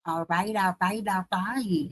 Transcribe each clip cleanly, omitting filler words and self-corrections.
All right, all right, all right.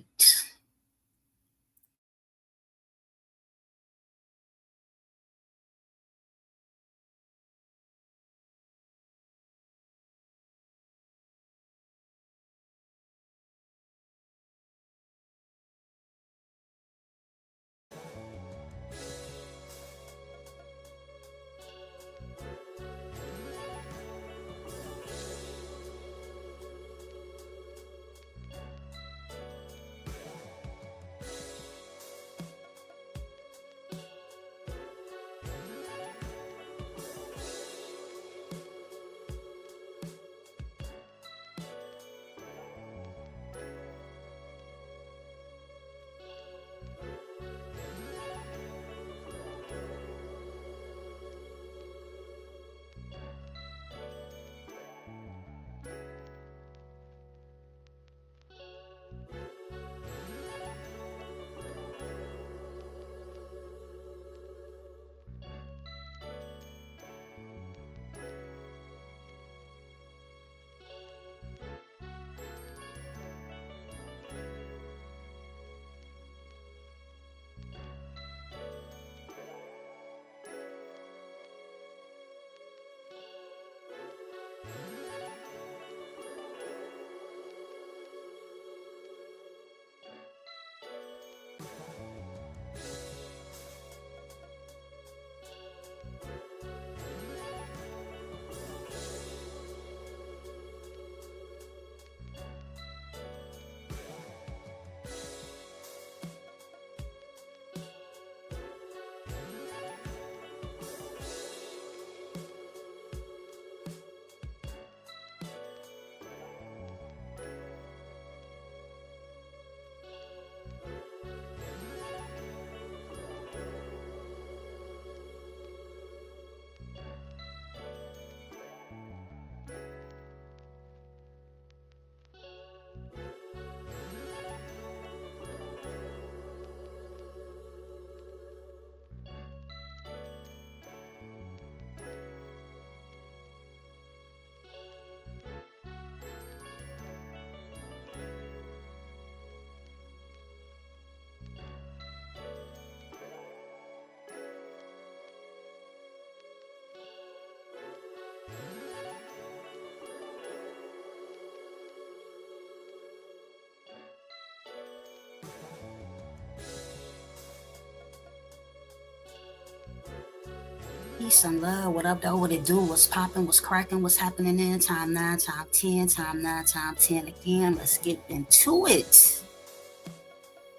Peace and love. What up, though? What it do? What's popping? What's cracking? What's happening in time 9, time 10, time 9, time 10 again? Let's get into it.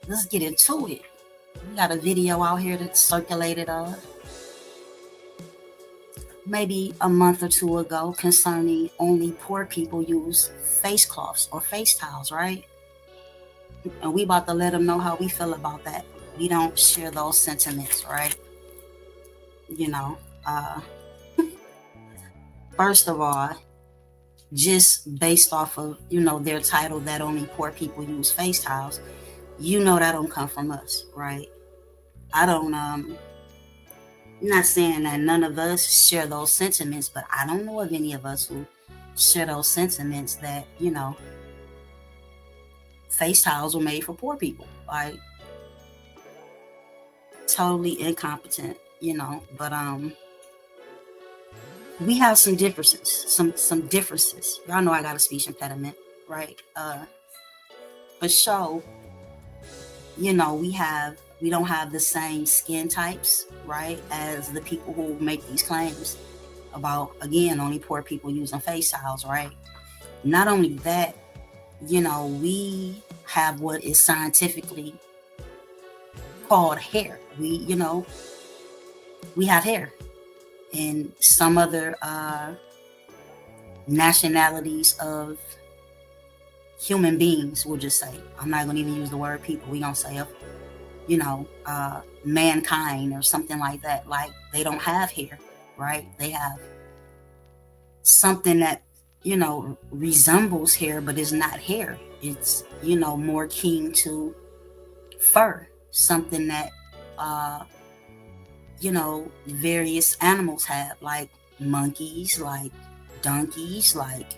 Let's get into it. We got a video out here that circulated maybe a month or two ago concerning only poor people use face cloths or face towels, right? And we about to let them know how we feel about that. We don't share those sentiments, right? You know, uh, first of all, just based off of their title that only poor people use face towels, that don't come from us, right? I don't not saying that none of us share those sentiments, but I don't know of any of us who share those sentiments that face towels were made for poor people. Like, totally incompetent, but we have some differences, some differences. Y'all know I got a speech impediment, right? For sure, we don't have the same skin types, right, as the people who make these claims about, again, only poor people using face towels, right? Not only that, we have what is scientifically called hair. We have hair, and some other nationalities of human beings, we'll just say. I'm not going to even use the word people. We're going to say, mankind or something like that. Like, they don't have hair, right? They have something that, resembles hair, but is not hair. It's, more keen to fur, something that, various animals have, like monkeys, like donkeys, like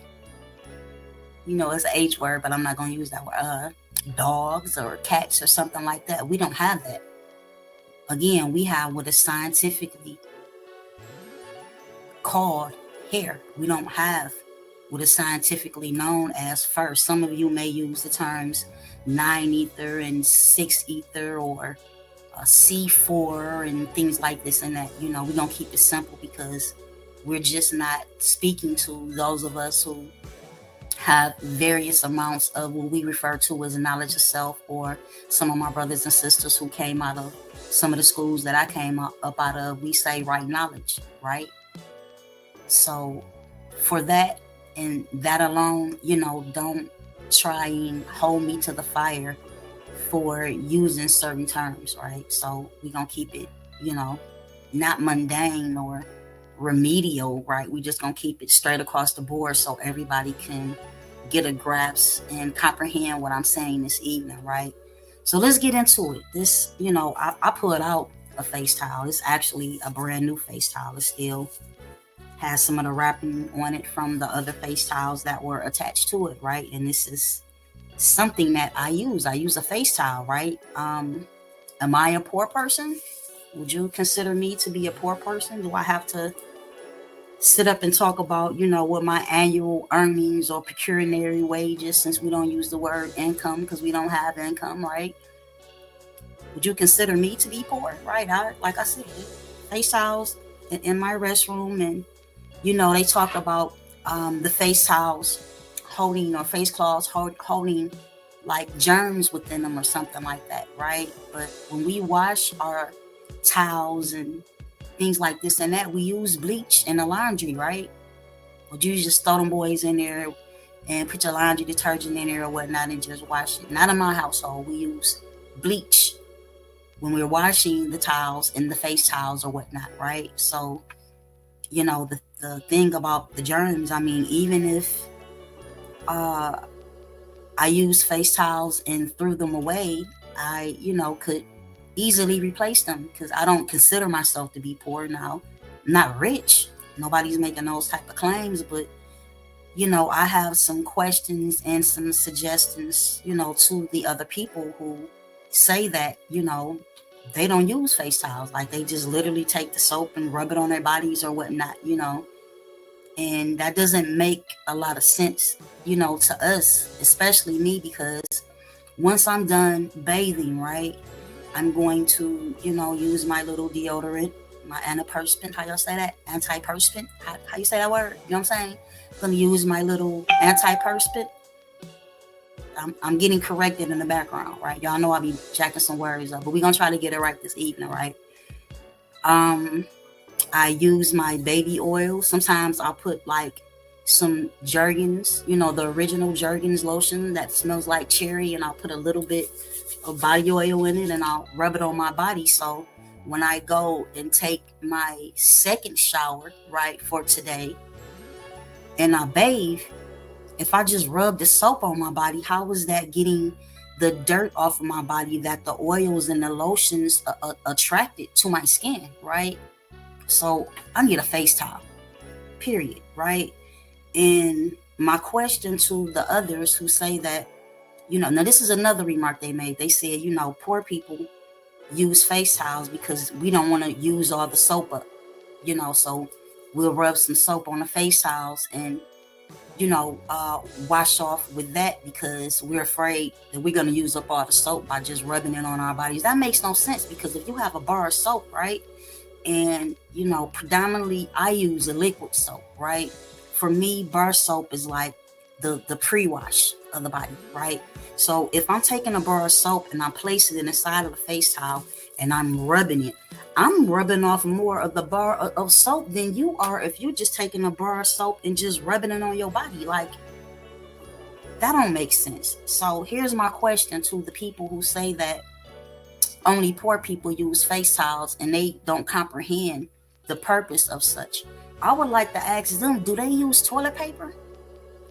It's an H word, but I'm not gonna use that word. Dogs or cats or something like that. We don't have that. Again, we have what is scientifically called hair. We don't have what is scientifically known as fur. Some of you may use the terms 9 ether and 6 ether or C4 and things like this and that. We're going to keep it simple because we're just not speaking to those of us who have various amounts of what we refer to as knowledge of self, or some of my brothers and sisters who came out of some of the schools that I came up out of, we say right knowledge, right? So for that and that alone, don't try and hold me to the fire for using certain terms, right? So we're going to keep it, not mundane or remedial, right? We just going to keep it straight across the board so everybody can get a grasp and comprehend what I'm saying this evening, right? So let's get into it. This, I pulled out a face towel. It's actually a brand new face towel. It still has some of the wrapping on it from the other face towels that were attached to it, right? And this is something that I use. I use a face towel, right? Am I a poor person? Would you consider me to be a poor person? Do I have to sit up and talk about, what my annual earnings or pecuniary wages, since we don't use the word income because we don't have income, right? Would you consider me to be poor, right? Like I said, face towels in my restroom, and they talk about the face towels holding, or face cloths holding like germs within them or something like that, right? But when we wash our towels and things like this and that, we use bleach in the laundry, right? Would you just throw them boys in there and put your laundry detergent in there or whatnot and just wash it? Not in my household. We use bleach when we're washing the towels and the face towels or whatnot, right? So, the thing about the germs, I mean, even if I use face towels and threw them away, I, could easily replace them because I don't consider myself to be poor now. I'm not rich. Nobody's making those type of claims, but I have some questions and some suggestions, to the other people who say that, they don't use face towels. Like they just literally take the soap and rub it on their bodies or whatnot, and that doesn't make a lot of sense, to us, especially me, because once I'm done bathing, right, I'm going to, use my little deodorant, my antiperspirant. How y'all say that? Antiperspirant? How you say that word? You know what I'm saying? I'm going to use my little antiperspirant. I'm getting corrected in the background, right? Y'all know I'll be jacking some words up, but we're going to try to get it right this evening, right? I use my baby oil. Sometimes I'll put like some Jergens, the original Jergens lotion that smells like cherry, and I'll put a little bit of body oil in it and I'll rub it on my body. So when I go and take my second shower, right, for today, and I bathe, if I just rub the soap on my body, how is that getting the dirt off of my body that the oils and the lotions attracted to my skin, right? So I need a face towel, period, right? And my question to the others who say that, now this is another remark they made. They said, poor people use face towels because we don't want to use all the soap up, so we'll rub some soap on the face towels and, wash off with that because we're afraid that we're going to use up all the soap by just rubbing it on our bodies. That makes no sense because if you have a bar of soap, right, and, predominantly I use a liquid soap, right? For me, bar soap is like the pre-wash of the body, right? So if I'm taking a bar of soap and I'm placing it inside of a face towel and I'm rubbing it, I'm rubbing off more of the bar of soap than you are if you're just taking a bar of soap and just rubbing it on your body. Like, that don't make sense. So here's my question to the people who say that only poor people use face towels and they don't comprehend the purpose of such. I would like to ask them, do they use toilet paper?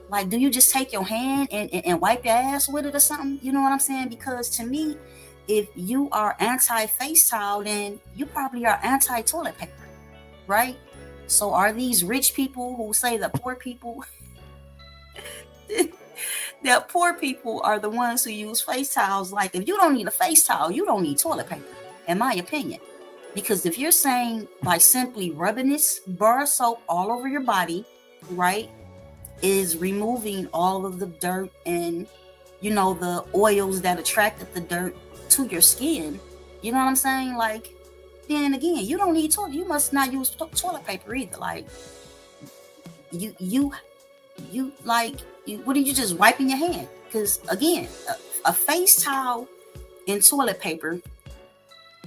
Like, do you just take your hand and wipe your ass with it or something? You know what I'm saying? Because to me, if you are anti-face towel, then you probably are anti-toilet paper, right? So are these rich people who say that poor people that poor people are the ones who use face towels. Like, if you don't need a face towel, you don't need toilet paper, in my opinion. Because if you're saying by simply rubbing this bar of soap all over your body, right, is removing all of the dirt and, the oils that attracted the dirt to your skin, you know what I'm saying? Like, then again, you don't need toilet. You must not use toilet paper either. Like, you like, what are you just wiping your hand? Because again, a face towel and toilet paper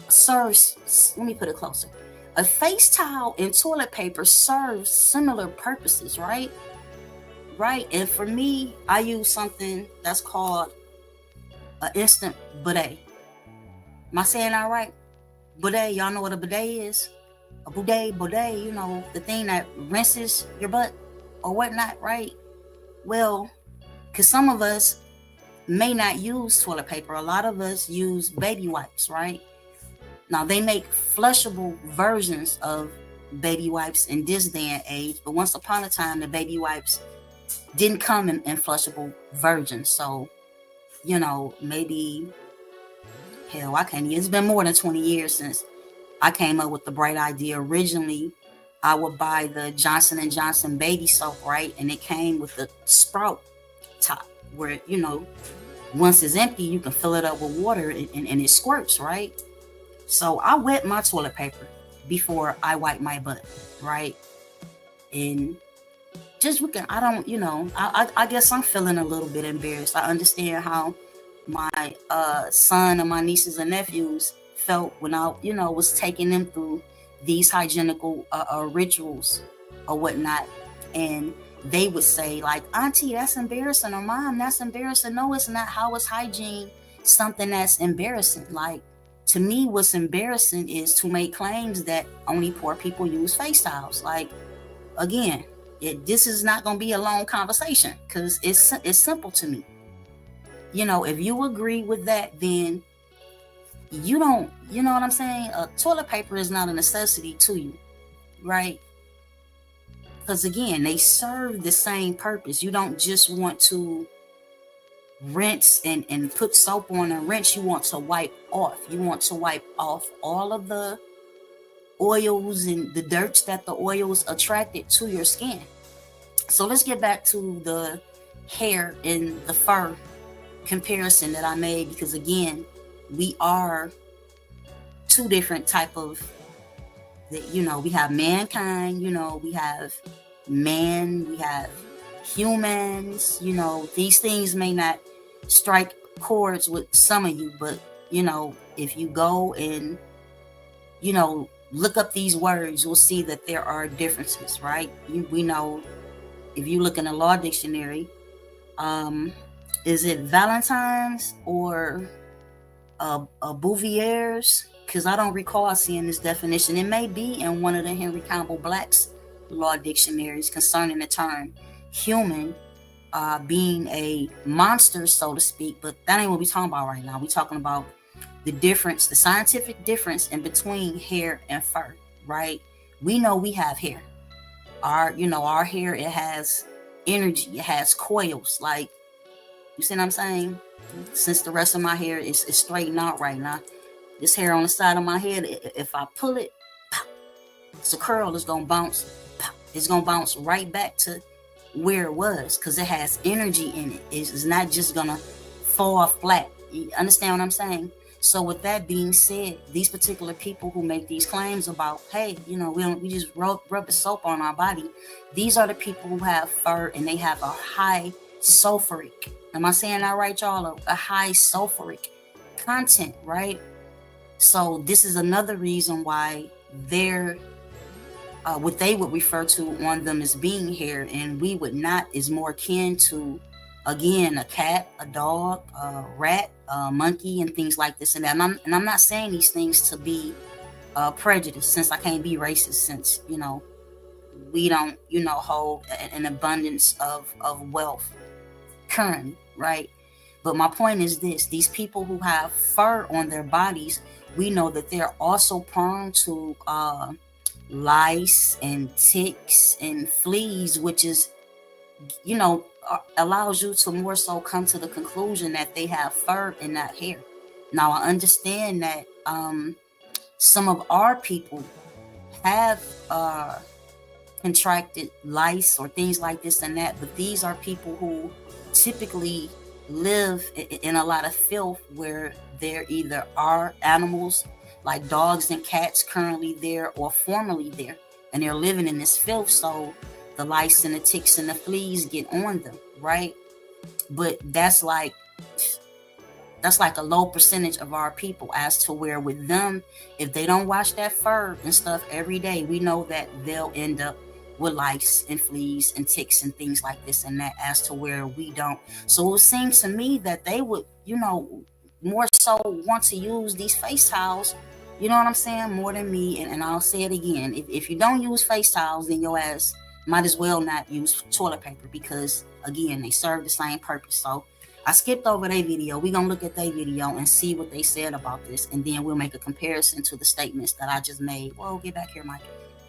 serves, let me put it closer. A face towel and toilet paper serves similar purposes, right? Right. And for me, I use something that's called an instant bidet. Am I saying that right? Bidet, y'all know what a bidet is? A bidet, the thing that rinses your butt or whatnot, right? Well, because some of us may not use toilet paper. A lot of us use baby wipes, right? Now, they make flushable versions of baby wipes in this day and age, but once upon a time, the baby wipes didn't come in flushable versions. So, maybe, hell, it's been more than 20 years since I came up with the bright idea. Originally, I would buy the Johnson & Johnson baby soap, right? And it came with the sprout top where, once it's empty, you can fill it up with water and it squirts, right? So I wet my toilet paper before I wipe my butt, right? And just I don't, I guess I'm feeling a little bit embarrassed. I understand how my son and my nieces and nephews felt when I, was taking them through these hygienical rituals or whatnot. And they would say, like, Auntie, that's embarrassing, or Mom, that's embarrassing. No, it's not. How is hygiene something that's embarrassing? Like, to me, what's embarrassing is to make claims that only poor people use face towels. Like, again, this is not going to be a long conversation because it's simple to me. If you agree with that, then you don't, you know what I'm saying? Toilet paper is not a necessity to you, right? Because again, they serve the same purpose. You don't just want to rinse and put soap on and rinse. You want to wipe off. You want to wipe off all of the oils and the dirt that the oils attracted to your skin. So let's get back to the hair and the fur comparison that I made, because again, we are two different type of, we have mankind, we have man, we have humans, these things may not strike chords with some of you, but if you go and look up these words, you'll see that there are differences, right? We know, if you look in the law dictionary, is it Valentine's or Bouvier's? Because I don't recall seeing this definition. It may be in one of the Henry Campbell Black's law dictionaries concerning the term human being a monster, so to speak. But that ain't what we're talking about right now. We're talking about the difference, the scientific difference in between hair and fur, right? We know we have hair. Our hair, it has energy, it has coils. Like, you see what I'm saying? Since the rest of my hair is straightened out right now, this hair on the side of my head, if I pull it, pop, it's a curl, it's gonna bounce, pop, it's gonna bounce right back to where it was, because it has energy in it. It's not just gonna fall flat. You understand what I'm saying? So with that being said, these particular people who make these claims about, hey, we just rub the soap on our body, these are the people who have fur and they have a high sulfuric. Am I saying that right, y'all? A high sulfuric content, right? So this is another reason why they're what they would refer to on them as being hair, and we would not, is more akin to, again, a cat, a dog, a rat, a monkey, and things like this and that. And I'm not saying these things to be prejudiced, since I can't be racist, since we don't hold an abundance of wealth currently, right? But my point is this: these people who have fur on their bodies, we know that they're also prone to lice and ticks and fleas, which is allows you to more so come to the conclusion that they have fur and not hair. Now I understand that some of our people have contracted lice or things like this and that, but these are people who typically live in a lot of filth where there either are animals like dogs and cats currently there or formerly there, and they're living in this filth, so the lice and the ticks and the fleas get on them, right? But that's like a low percentage of our people, as to where with them, if they don't wash that fur and stuff every day, we know that they'll end up with lice and fleas and ticks and things like this and that, as to where we don't. So it seems to me that they would, more so want to use these face towels, you know what I'm saying, more than me. And I'll say it again, if you don't use face towels, then your ass might as well not use toilet paper, because again, they serve the same purpose. So I skipped over their video. We're going to look at their video and see what they said about this, and then we'll make a comparison to the statements that I just made. Whoa, get back here, Mike.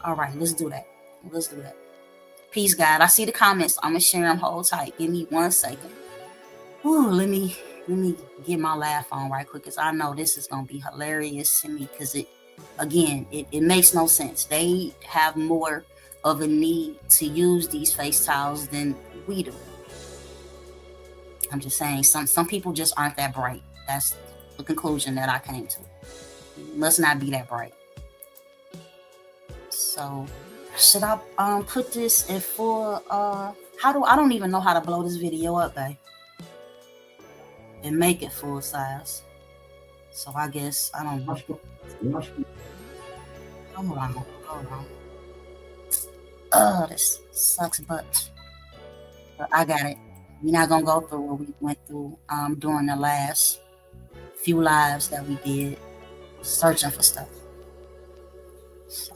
All right, let's do that. Peace, God. I see the comments. I'm going to share them. Hold tight. Give me 1 second. Ooh, let me get my laugh on right quick, because I know this is going to be hilarious to me, because it makes no sense. They have more of a need to use these face towels than we do. I'm just saying, some people just aren't that bright. That's the conclusion that I came to. You must not be that bright. So should I put this in full I don't even know how to blow this video up, babe, and make it full size. So I guess I don't know. Hold on. Oh, this sucks butt. But I got it. We're not gonna go through what we went through during the last few lives that we did searching for stuff. So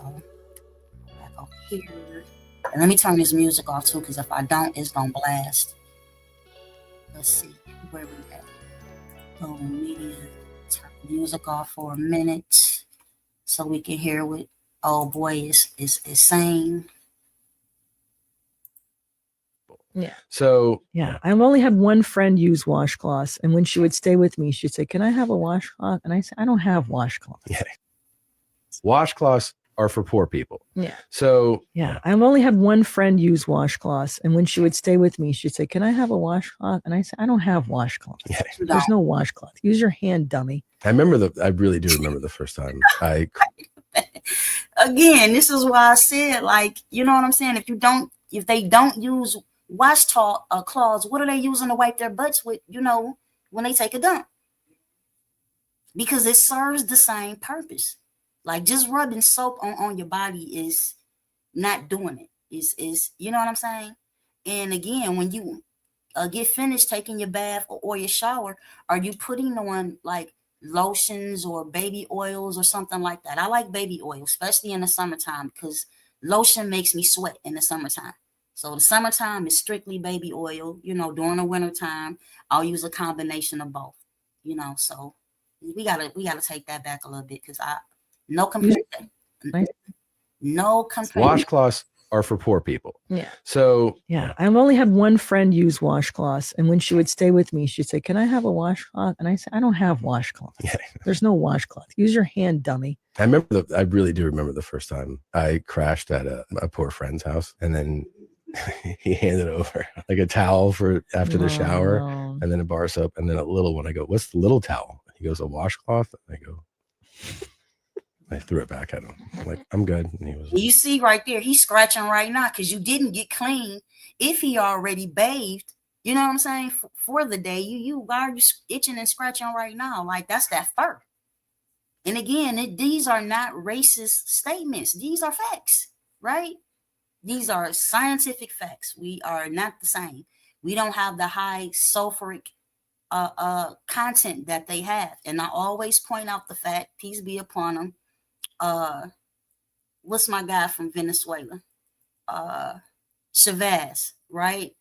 back over here. And let me turn this music off too, because if I don't, it's gonna blast. Let's see where we at. Oh, media. Turn the music off for a minute so we can hear what old boy is saying. Yeah. So yeah, I only had one friend use washcloths, and when she would stay with me, she'd say, "Can I have a washcloth?" And I said, "I don't have washcloths." Yeah. Washcloths are for poor people. Yeah. So yeah, I only had one friend use washcloths, and when she would stay with me, she'd say, "Can I have a washcloth?" And I said, "I don't have washcloths." Yeah. There's no washcloth. Use your hand, dummy. I really do remember the first time Again, this is why I said, like, you know what I'm saying? If they don't use cloths, what are they using to wipe their butts with, when they take a dump? Because it serves the same purpose. Like, just rubbing soap on your body is not doing it. Is you know what I'm saying? And again, when you get finished taking your bath or your shower, are you putting on like lotions or baby oils or something like that? I like baby oil, especially in the summertime, because lotion makes me sweat in the summertime. So the summertime is strictly baby oil. During the wintertime, I'll use a combination of both. So we gotta take that back a little bit, because no comparison. No comparison. Washcloths are for poor people. Yeah. So yeah, I only had one friend use washcloths, and when she would stay with me, she'd say, "Can I have a washcloth?" And I said, "I don't have washcloths." Yeah. There's no washcloth. Use your hand, dummy. I really do remember the first time I crashed at a poor friend's house, and then he handed over like a towel for after the shower, and then a bar soap, and then a little one. I go, "What's the little towel?" He goes, "A washcloth." I go, I threw it back at him. I'm like, "I'm good." And he was. You see right there, he's scratching right now because you didn't get clean. If he already bathed, you know what I'm saying, for the day, why are you itching and scratching right now? Like, that's that fur. And again, these are not racist statements. These are facts, right? These are scientific facts. We are not the same. We don't have the high sulfuric content that they have. And I always point out the fact, peace be upon them. What's my guy from Venezuela? Chavez, right?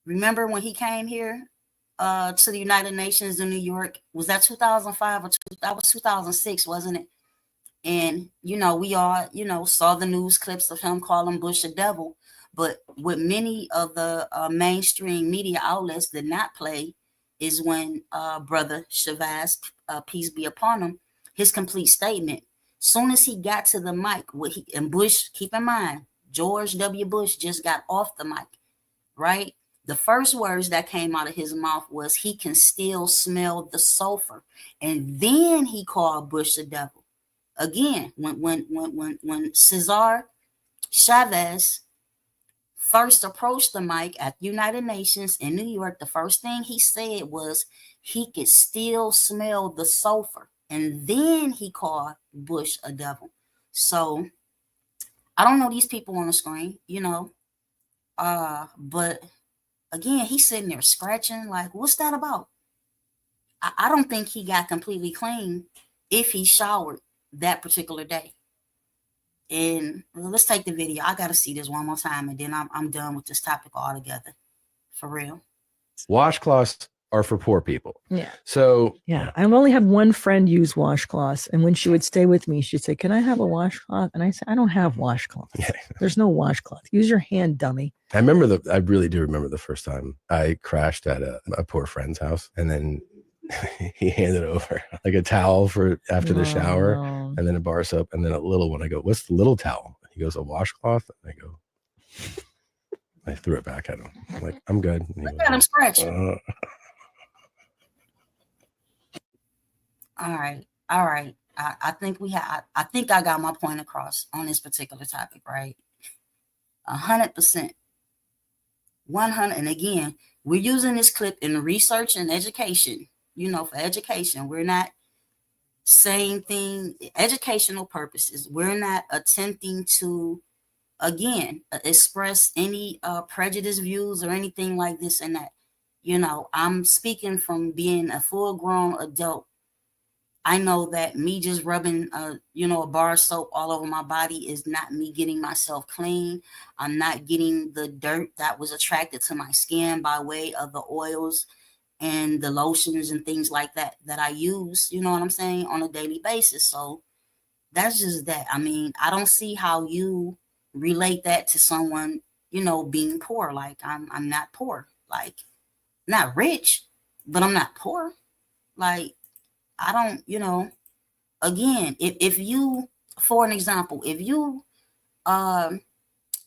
Remember when he came here to the United Nations in New York? Was that 2005 or that was 2006, wasn't it? And, we all, saw the news clips of him calling Bush a devil. But what many of the mainstream media outlets did not play is when Brother Shavaz, peace be upon him, his complete statement. Soon as he got to the mic, and Bush, keep in mind, George W. Bush just got off the mic, right? The first words that came out of his mouth was, he can still smell the sulfur. And then he called Bush the devil. Again, when Cesar Chavez first approached the mic at United Nations in New York, the first thing he said was he could still smell the sulfur. And then he called Bush a devil. So I don't know these people on the screen, but again, he's sitting there scratching, like, what's that about? I don't think he got completely clean if he showered that particular day. And let's take the video. I got to see this one more time, and then I'm done with this topic altogether. For real. Washcloths are for poor people. Yeah. So yeah, I only had one friend use washcloths, and when she would stay with me, she'd say, "Can I have a washcloth?" And I said, "I don't have washcloths. Yeah. There's no washcloth. Use your hand, dummy." I really do remember the first time I crashed at a poor friend's house, and then he handed over like a towel for after the shower, and then a bar soap, and then a little one. I go, "What's the little towel?" He goes, "A washcloth." And I go, I threw it back at him. I'm like, "I'm good." Look at him scratching. All right. I think I think I got my point across on this particular topic, right? 100%. 100. And again, we're using this clip in research and education, for education. We're not saying things, educational purposes. We're not attempting to, again, express any prejudice views or anything like this and that. I'm speaking from being a full-grown adult. I know that me just rubbing, a bar of soap all over my body is not me getting myself clean. I'm not getting the dirt that was attracted to my skin by way of the oils and the lotions and things like that I use, you know what I'm saying, on a daily basis. So that's just that. I mean, I don't see how you relate that to someone, being poor. Like, I'm not poor. Like, not rich, but I'm not poor. Like, I don't, again, if you, for an example, if you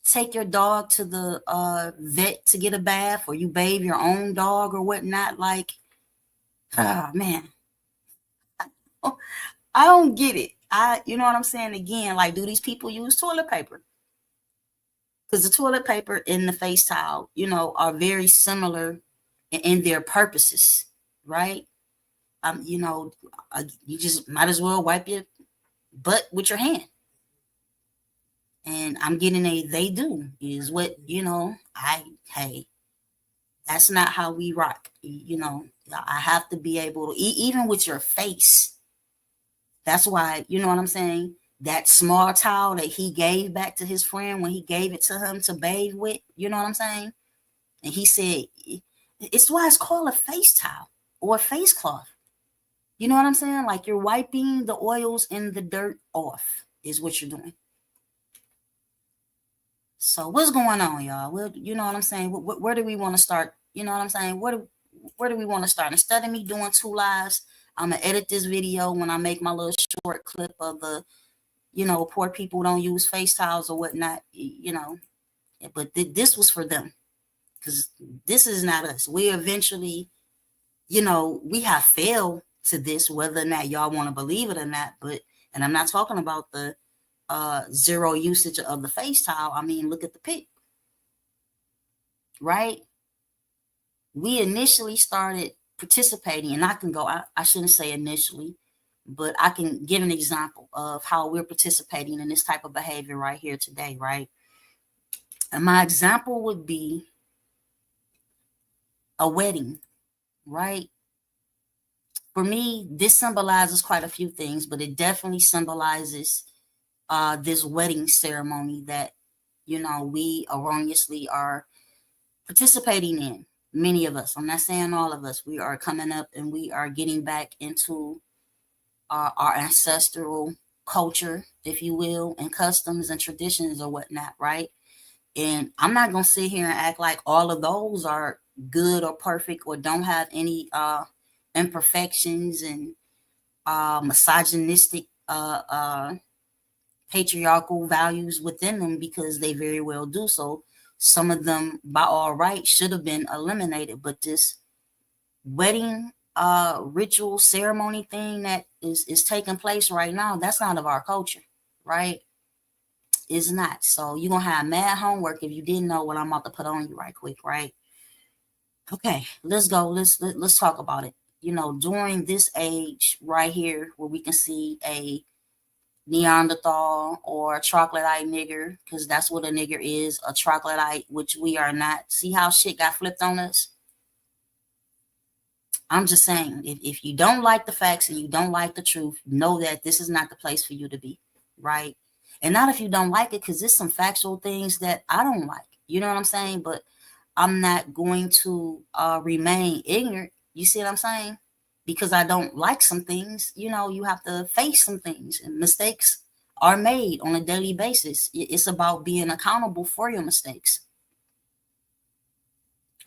take your dog to the vet to get a bath, or you bathe your own dog or whatnot, like, man, I don't get it. You know what I'm saying? Again, like, do these people use toilet paper? Because the toilet paper and the face towel, are very similar in their purposes, right? You just might as well wipe your butt with your hand. And I'm getting they do is what, hey, that's not how we rock. I have to be able to, even with your face. That's why, you know what I'm saying? That small towel that he gave back to his friend when he gave it to him to bathe with, you know what I'm saying? And he said, it's why it's called a face towel or a face cloth. You know what I'm saying? Like, you're wiping the oils and the dirt off is what you're doing. So what's going on, y'all? Well, you know what I'm saying? Where do we want to start? You know what I'm saying? Where do we want to start? Instead of me doing 2 lives, I'm going to edit this video when I make my little short clip of the, poor people don't use face towels or whatnot, But this was for them, because this is not us. We eventually, we have failed to this, whether or not y'all want to believe it or not. And I'm not talking about the zero usage of the face towel. I mean, look at the pic, right? We initially started participating, and I can go, I shouldn't say initially, but I can give an example of how we're participating in this type of behavior right here today, right? And my example would be a wedding, right? For me, this symbolizes quite a few things, but it definitely symbolizes this wedding ceremony that, we erroneously are participating in. Many of us, I'm not saying all of us, we are coming up and we are getting back into our ancestral culture, if you will, and customs and traditions or whatnot, right? And I'm not going to sit here and act like all of those are good or perfect or don't have any imperfections and misogynistic patriarchal values within them, because they very well do. So some of them by all right should have been eliminated. But this wedding ritual ceremony thing that is taking place right now, that's not of our culture, right? It's not. So you're gonna have mad homework if you didn't know what I'm about to put on you right quick, right? Okay, let's go. Let's talk about it. You know, during this age right here, where we can see a Neanderthal or a troglodyte nigger, because that's what a nigger is, a troglodyte, which we are not. See how shit got flipped on us? I'm just saying, if you don't like the facts and you don't like the truth, know that this is not the place for you to be, right? And not if you don't like it, because there's some factual things that I don't like. You know what I'm saying? But I'm not going to remain ignorant. You see what I'm saying? Because I don't like some things. You know, you have to face some things, and mistakes are made on a daily basis. It's about being accountable for your mistakes.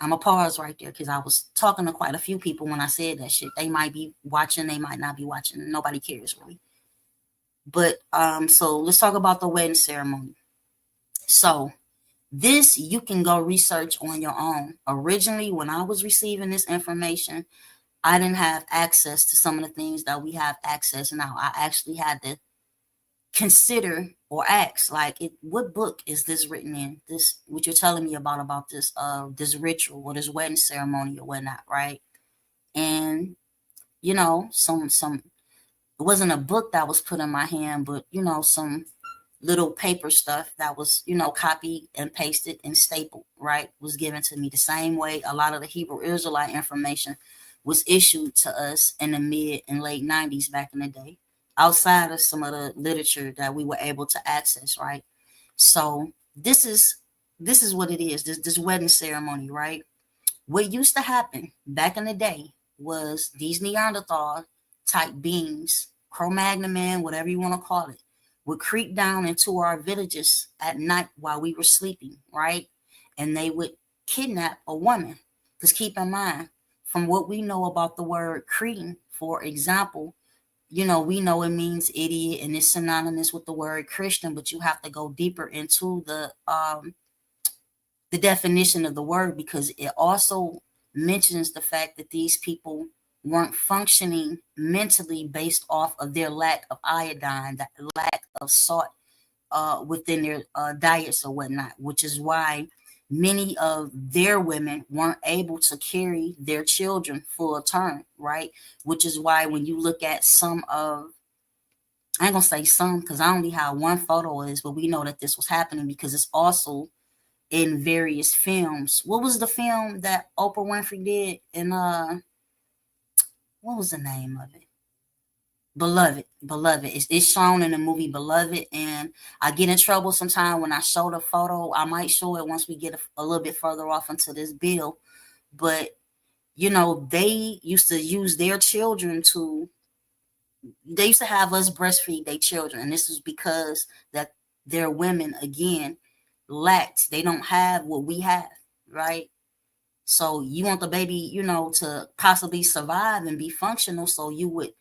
I'm going to pause right there because I was talking to quite a few people when I said that shit. They might be watching, they might not be watching. Nobody cares really. But so let's talk about the wedding ceremony. So this you can go research on your own. Originally, when I was receiving this information, I didn't have access to some of the things that we have access now. I actually had to consider or ask, like, what book is this written in? This, what you're telling me about this this ritual or this wedding ceremony or whatnot, right? And you know, some it wasn't a book that was put in my hand, but you know, some little paper stuff that was, you know, copied and pasted and stapled, right, was given to me the same way a lot of the Hebrew Israelite information was issued to us in the mid and late 90s back in the day, outside of some of the literature that we were able to access, right? So this is what it is, this wedding ceremony, right? What used to happen back in the day was these Neanderthal type beings, Cro-Magnon man, whatever you want to call it, would creep down into our villages at night while we were sleeping, right? And they would kidnap a woman. Because keep in mind, from what we know about the word Cretan, for example, you know, we know it means idiot and it's synonymous with the word Christian, but you have to go deeper into the definition of the word, because it also mentions the fact that these people weren't functioning mentally based off of their lack of iodine, that lack of salt within their diets or whatnot, which is why many of their women weren't able to carry their children full term, right? Which is why when you look at some of, I ain't gonna say some because I only have one photo is, but we know that this was happening because it's also in various films. What was the film that Oprah Winfrey did? And what was the name of it? Beloved. It's shown in the movie Beloved, and I get in trouble sometimes when I show the photo. I might show it once we get a little bit further off into this bill, but you know, they used to use their children to. They used to have us breastfeed their children, and this is because that their women again lacked. They don't have what we have, right? So you want the baby, you know, to possibly survive and be functional. So you would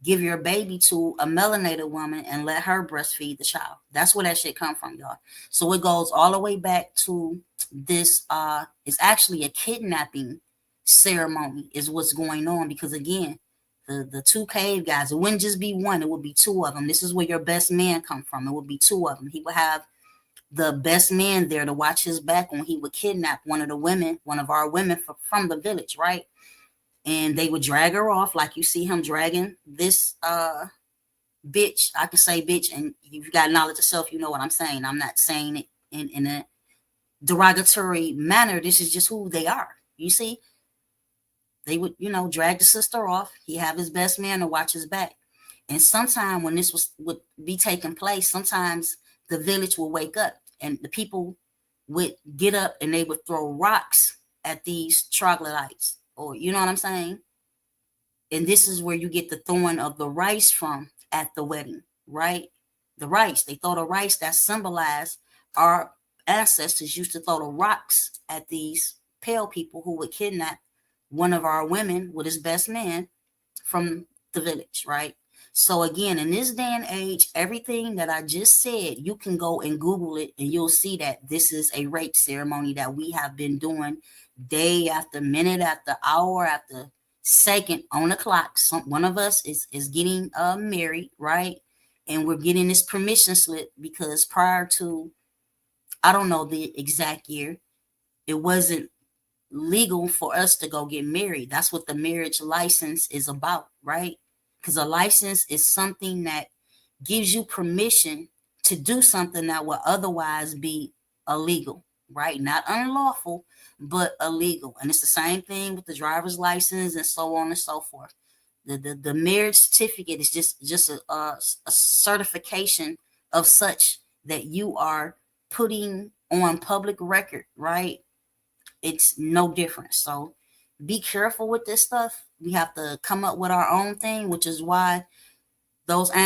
give your baby to a melanated woman and let her breastfeed the child. That's where that shit come from, y'all. So it goes all the way back to this. It's actually a kidnapping ceremony is what's going on, because again, the two cave guys, it wouldn't just be one, it would be two of them. This is where your best man come from. It would be two of them. He would have the best man there to watch his back when he would kidnap one of the women, one of our women from the village, right? And they would drag her off like you see him dragging this bitch. I could say bitch, and you've got knowledge of self, you know what I'm saying. I'm not saying it in a derogatory manner. This is just who they are. You see? They would, you know, drag the sister off. He have his best man to watch his back. And sometime when this would be taking place, sometimes the village will wake up and the people would get up and they would throw rocks at these troglodytes, or you know what I'm saying? And this is where you get the throwing of the rice from at the wedding, right? The rice, they throw the rice that symbolize our ancestors used to throw the rocks at these pale people who would kidnap one of our women with his best man from the village, right? So again, in this day and age, everything that I just said, you can go and Google it and you'll see that this is a rape ceremony that we have been doing day after minute after hour after second on the clock. One of us is getting married, right? And we're getting this permission slip because prior to, I don't know the exact year, it wasn't legal for us to go get married. That's what the marriage license is about, right? Because a license is something that gives you permission to do something that would otherwise be illegal, right? Not unlawful, but illegal. And it's the same thing with the driver's license and so on and so forth. The marriage certificate is just a certification of such that you are putting on public record, right? It's no different. So be careful with this stuff. We have to come up with our own thing, which is why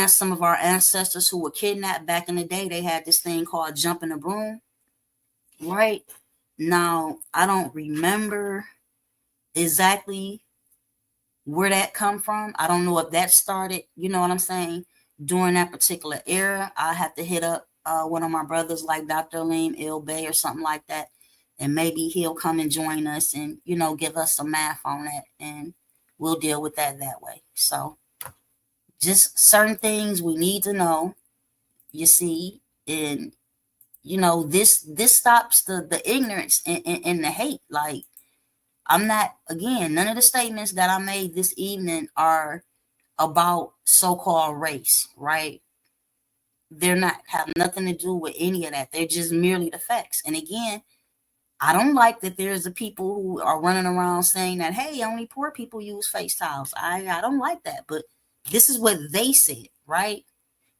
some of our ancestors who were kidnapped back in the day, they had this thing called jumping a broom, right? Now, I don't remember exactly where that come from. I don't know if that started, you know what I'm saying, during that particular era. I have to hit up one of my brothers like Dr. Aleem Il Bay or something like that. And maybe he'll come and join us and, give us some math on that. And we'll deal with that way. So just certain things we need to know, you see. And, this stops the ignorance and the hate. Like, I'm not, again, none of the statements that I made this evening are about so-called race, right? They're not, have nothing to do with any of that. They're just merely the facts. And again, I don't like that there's the people who are running around saying that, hey, only poor people use face towels. I don't like that. But this is what they said, right?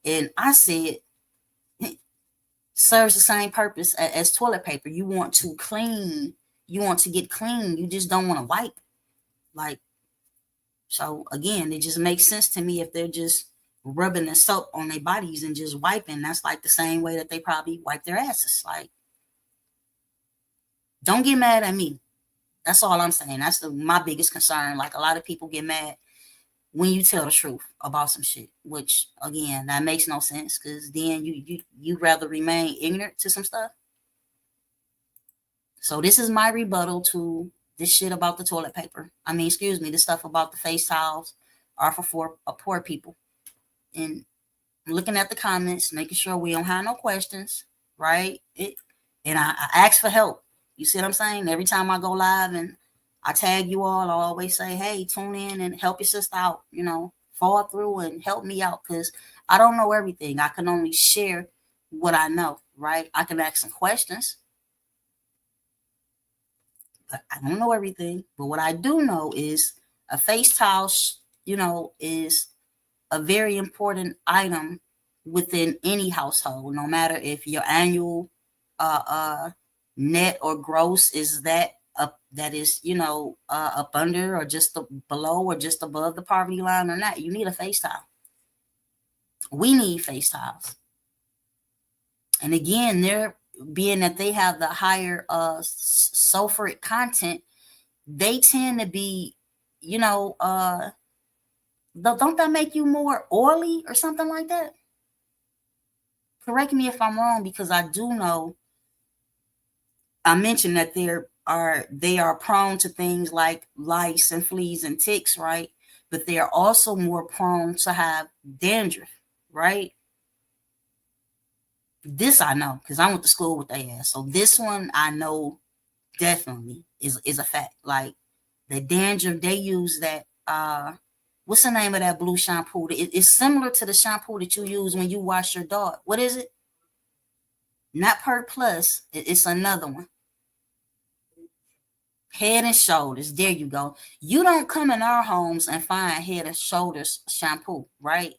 And I said, serves the same purpose as toilet paper. You want to clean. You want to get clean. You just don't want to wipe. Like, so again, it just makes sense to me if they're just rubbing the soap on their bodies and just wiping. That's like the same way that they probably wipe their asses. Like, don't get mad at me. That's all I'm saying. That's my biggest concern. Like, a lot of people get mad when you tell the truth about some shit, which again, that makes no sense, because then you rather remain ignorant to some stuff. So this is my rebuttal to this shit about the toilet paper. I mean, excuse me, the stuff about the face towels are for poor people. And looking at the comments, making sure we don't have no questions, right? And I ask for help. You see what I'm saying? Every time I go live and I tag you all, I always say, hey, tune in and help your sister out, fall through and help me out, because I don't know everything. I can only share what I know, right? I can ask some questions, but I don't know everything. But what I do know is a face towel, is a very important item within any household, no matter if your annual net or gross is that is up under or just below or just above the poverty line or not. You need a face towel. We need face towels. And again, they're being that they have the higher sulfuric content, they tend to be, don't that make you more oily or something like that? Correct me if I'm wrong, because I do know I mentioned that they are prone to things like lice and fleas and ticks, right? But they are also more prone to have dandruff, right? This I know, because I went to school with their ass. So this one I know definitely is a fact. Like, the dandruff, they use that what's the name of that blue shampoo? It's similar to the shampoo that you use when you wash your dog. What is it? Not Pert Plus. It's another one. Head and Shoulders. There you go. You don't come in our homes and find Head and Shoulders shampoo, right?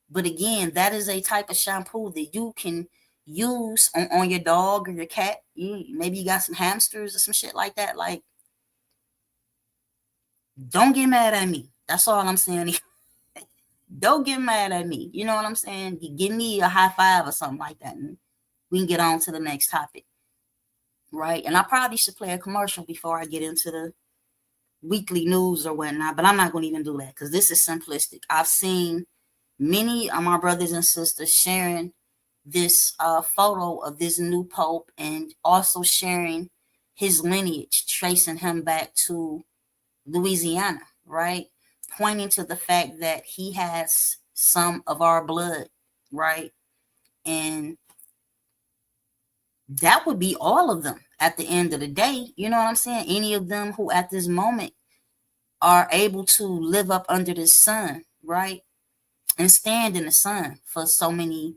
But again, that is a type of shampoo that you can use on your dog or your cat. Maybe you got some hamsters or some shit like that. Like, don't get mad at me. That's all I'm saying. Don't get mad at me. You know what I'm saying? You give me a high five or something like that. And we can get on to the next topic, right? And I probably should play a commercial before I get into the weekly news or whatnot, but I'm not going to even do that because this is simplistic. I've seen many of my brothers and sisters sharing this photo of this new pope and also sharing his lineage, tracing him back to Louisiana, right? Pointing to the fact that he has some of our blood, right? And that would be all of them at the end of the day. You know what I'm saying? Any of them who at this moment are able to live up under the sun, right? And stand in the sun for so many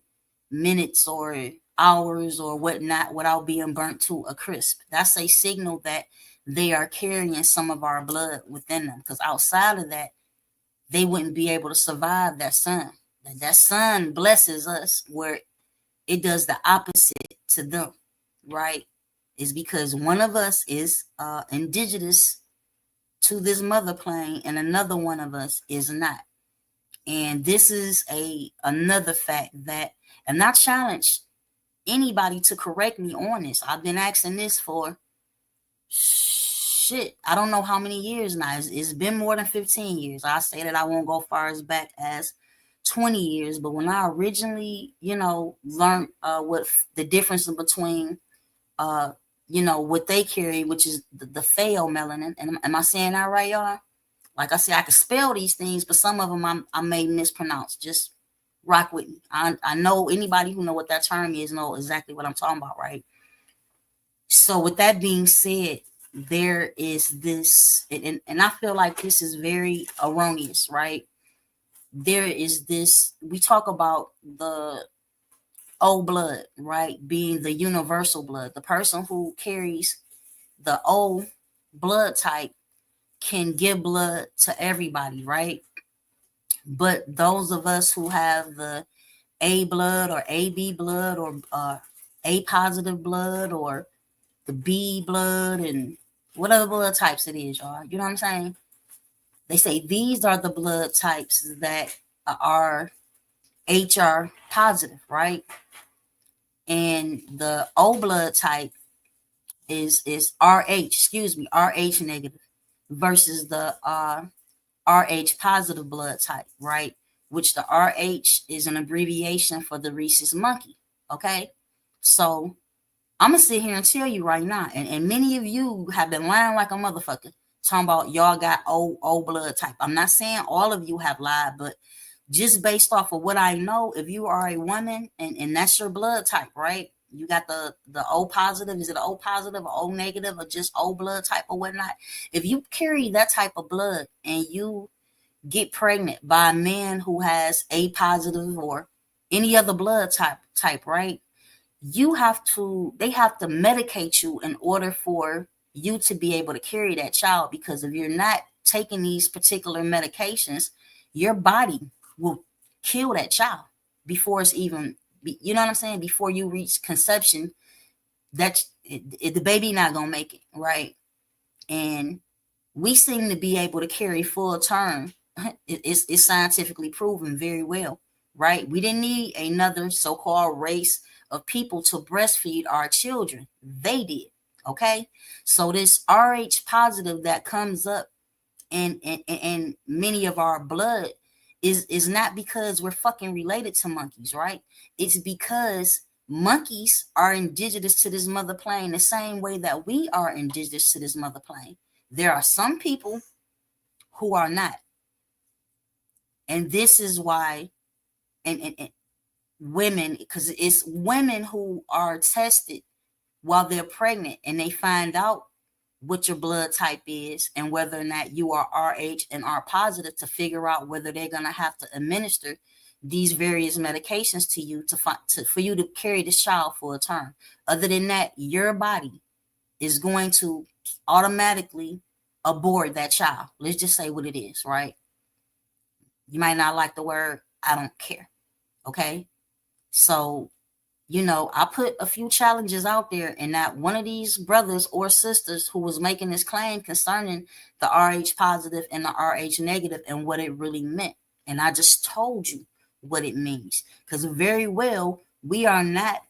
minutes or hours or whatnot without being burnt to a crisp. That's a signal that they are carrying some of our blood within them. Because outside of that, they wouldn't be able to survive that sun. That sun blesses us where it does the opposite to them, right? Is because one of us is indigenous to this mother plane and another one of us is not. And this is another fact that, and I challenge anybody to correct me on this. I've been asking this for shit, I don't know how many years now. It's been more than 15 years. I say that I won't go far as back as 20 years, but when I originally, learned what the difference between, what they carry, which is the pheomelanin. And am I saying that right, y'all? Like I said, I can spell these things, but some of them I may mispronounce. Just rock with me. I know anybody who know what that term is know exactly what I'm talking about, right? So with that being said, there is this, and I feel like this is very erroneous, right? There is this, we talk about the O blood, right? Being the universal blood. The person who carries the O blood type can give blood to everybody, right? But those of us who have the A blood or AB blood or A positive blood or the B blood and whatever blood types it is, y'all, you know what I'm saying? They say these are the blood types that are HR positive, right? And the O blood type is RH negative versus the RH positive blood type, right? Which the RH is an abbreviation for the rhesus monkey. Okay. So I'm gonna sit here and tell you right now, and many of you have been lying like a motherfucker, talking about y'all got O blood type. I'm not saying all of you have lied, but just based off of what I know, if you are a woman and that's your blood type, right? You got the O positive, is it O positive or O negative or just O blood type or whatnot? If you carry that type of blood and you get pregnant by a man who has A positive or any other blood type, right? They have to medicate you in order for you to be able to carry that child, because if you're not taking these particular medications, your body will kill that child before it's even, you know what I'm saying? Before you reach conception, the baby not gonna make it, right? And we seem to be able to carry full term. It's scientifically proven very well, right? We didn't need another so-called race of people to breastfeed our children. They did. Okay. So this RH positive that comes up in many of our blood is not because we're fucking related to monkeys, right? It's because monkeys are indigenous to this mother plane the same way that we are indigenous to this mother plane. There are some people who are not. And this is why, and women, because it's women who are tested while they're pregnant and they find out what your blood type is and whether or not you are RH and R positive, to figure out whether they're going to have to administer these various medications to you for you to carry this child for a term. Other than that, your body is going to automatically abort that child. Let's just say what it is, right? You might not like the word, I don't care. Okay. So, I put a few challenges out there, and that one of these brothers or sisters who was making this claim concerning the RH positive and the RH negative and what it really meant. And I just told you what it means, because very well, we are not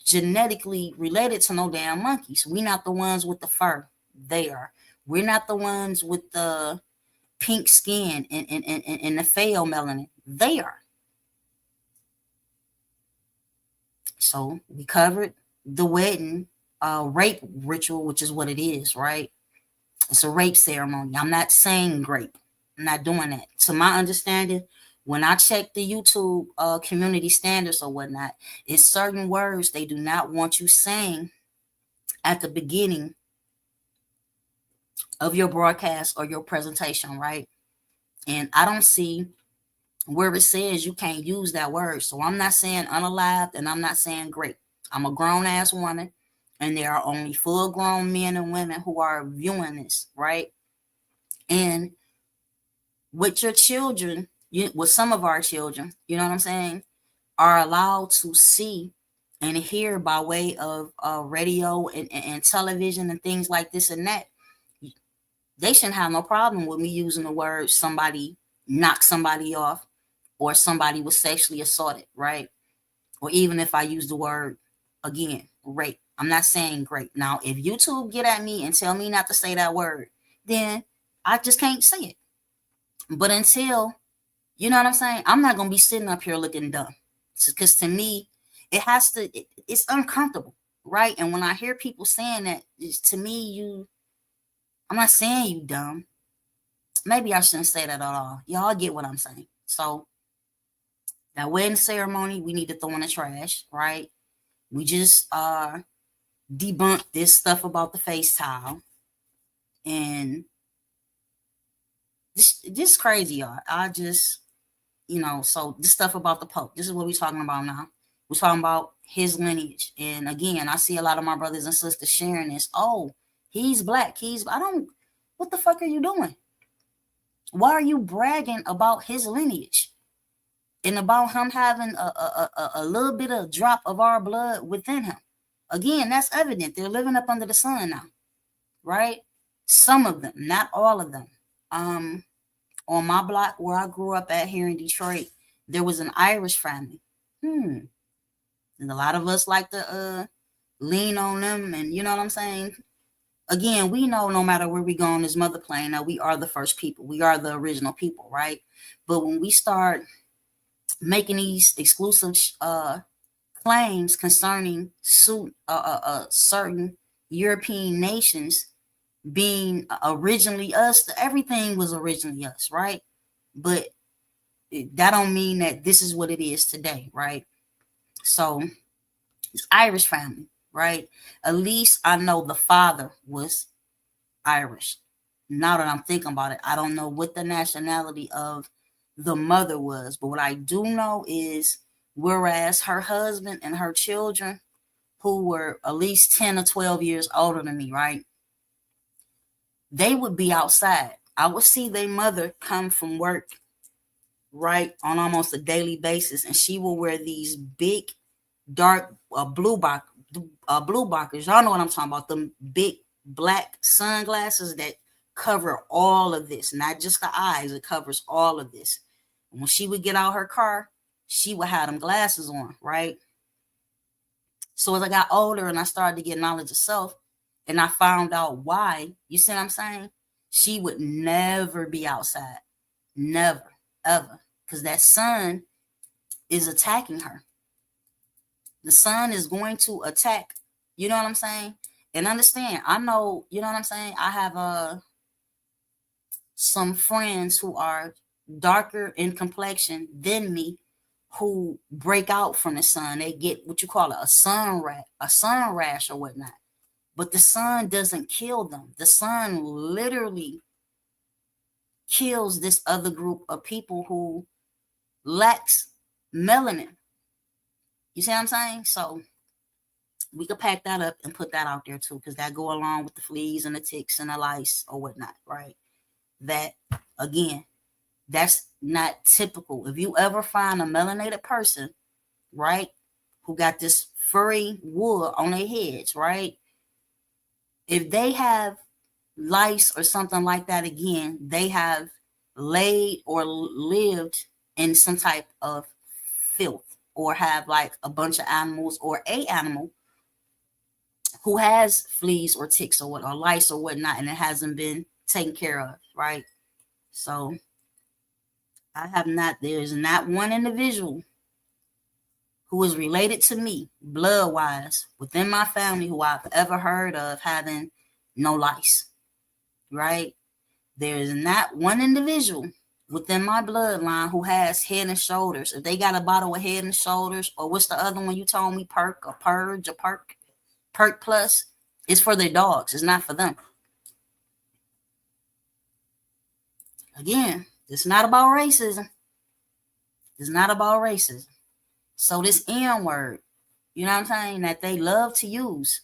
genetically related to no damn monkeys. We not the ones with the fur. They are. We're not the ones with the pink skin and the pale melanin. They are. So we covered the wedding rape ritual, which is what it is, right? It's a rape ceremony. I'm not saying rape. I'm not doing that. To my understanding, when I check the YouTube community standards or whatnot, it's certain words they do not want you saying at the beginning of your broadcast or your presentation, right? And I don't see where it says you can't use that word. So I'm not saying unalived and I'm not saying grape. I'm a grown ass woman, and there are only full grown men and women who are viewing this, right? And with your children, with some of our children, you know what I'm saying, are allowed to see and hear by way of radio and television and things like this and that. They shouldn't have no problem with me using the word somebody knocked somebody off or somebody was sexually assaulted, right? Or even if I use the word, again, rape. I'm not saying rape. Now, if YouTube get at me and tell me not to say that word, then I just can't say it. But until, you know what I'm saying, I'm not going to be sitting up here looking dumb. Because to me, it's uncomfortable, right? And when I hear people saying that, to me, I'm not saying you dumb. Maybe I shouldn't say that at all. Y'all get what I'm saying. So that wedding ceremony, we need to throw in the trash, right? We just debunked this stuff about the face towel. And this is crazy, y'all. I just, so this stuff about the Pope, this is what we're talking about now. We're talking about his lineage. And again, I see a lot of my brothers and sisters sharing this. Oh, he's black. What the fuck are you doing? Why are you bragging about his lineage and about him having a little bit of drop of our blood within him? Again, that's evident. They're living up under the sun now, right? Some of them, not all of them. On my block where I grew up at here in Detroit, there was an Irish family. And a lot of us like to lean on them, and you know what I'm saying? Again, we know no matter where we go on this mother plane, that we are the first people. We are the original people, right? But when we start making these exclusive claims concerning certain European nations being originally us, everything was originally us, right? But that don't mean that this is what it is today, right? So it's Irish family, right? At least I know the father was Irish. Now that I'm thinking about it, I don't know what the nationality of the mother was, but what I do know is whereas her husband and her children, who were at least 10 or 12 years older than me, right? They would be outside. I would see their mother come from work, right, on almost a daily basis, and she will wear these big, dark blue blockers. Y'all know what I'm talking about. Them big black sunglasses that cover all of this, not just the eyes. It covers all of this. And when she would get out her car, she would have them glasses on, right? So as I got older and I started to get knowledge of self, and I found out why, you see what I'm saying? She would never be outside. Never, ever. Because that sun is attacking her. The sun is going to attack. You know what I'm saying? And understand, I know, you know what I'm saying? I have some friends who are darker in complexion than me who break out from the sun. They get what you call a sun rash or whatnot. But the sun doesn't kill them. The sun literally kills this other group of people who lacks melanin. You see what I'm saying? So we could pack that up and put that out there too, because that go along with the fleas and the ticks and the lice or whatnot, right? That, again, that's not typical. If you ever find a melanated person, right, who got this furry wool on their heads, right? If they have lice or something like that, again, they have laid or lived in some type of filth, or have like a bunch of animals or a animal who has fleas or ticks or lice or whatnot, and it hasn't been taken care of, right? So there's not one individual who is related to me blood wise within my family who I've ever heard of having no lice, right? There is not one individual within my bloodline who has Head and Shoulders. If they got a bottle of Head and Shoulders, or what's the other one you told me, Perk or Purge or Perk Plus, it's for their dogs. It's not for them. Again, it's not about racism. It's not about racism. So this N word, you know what I'm saying, that they love to use.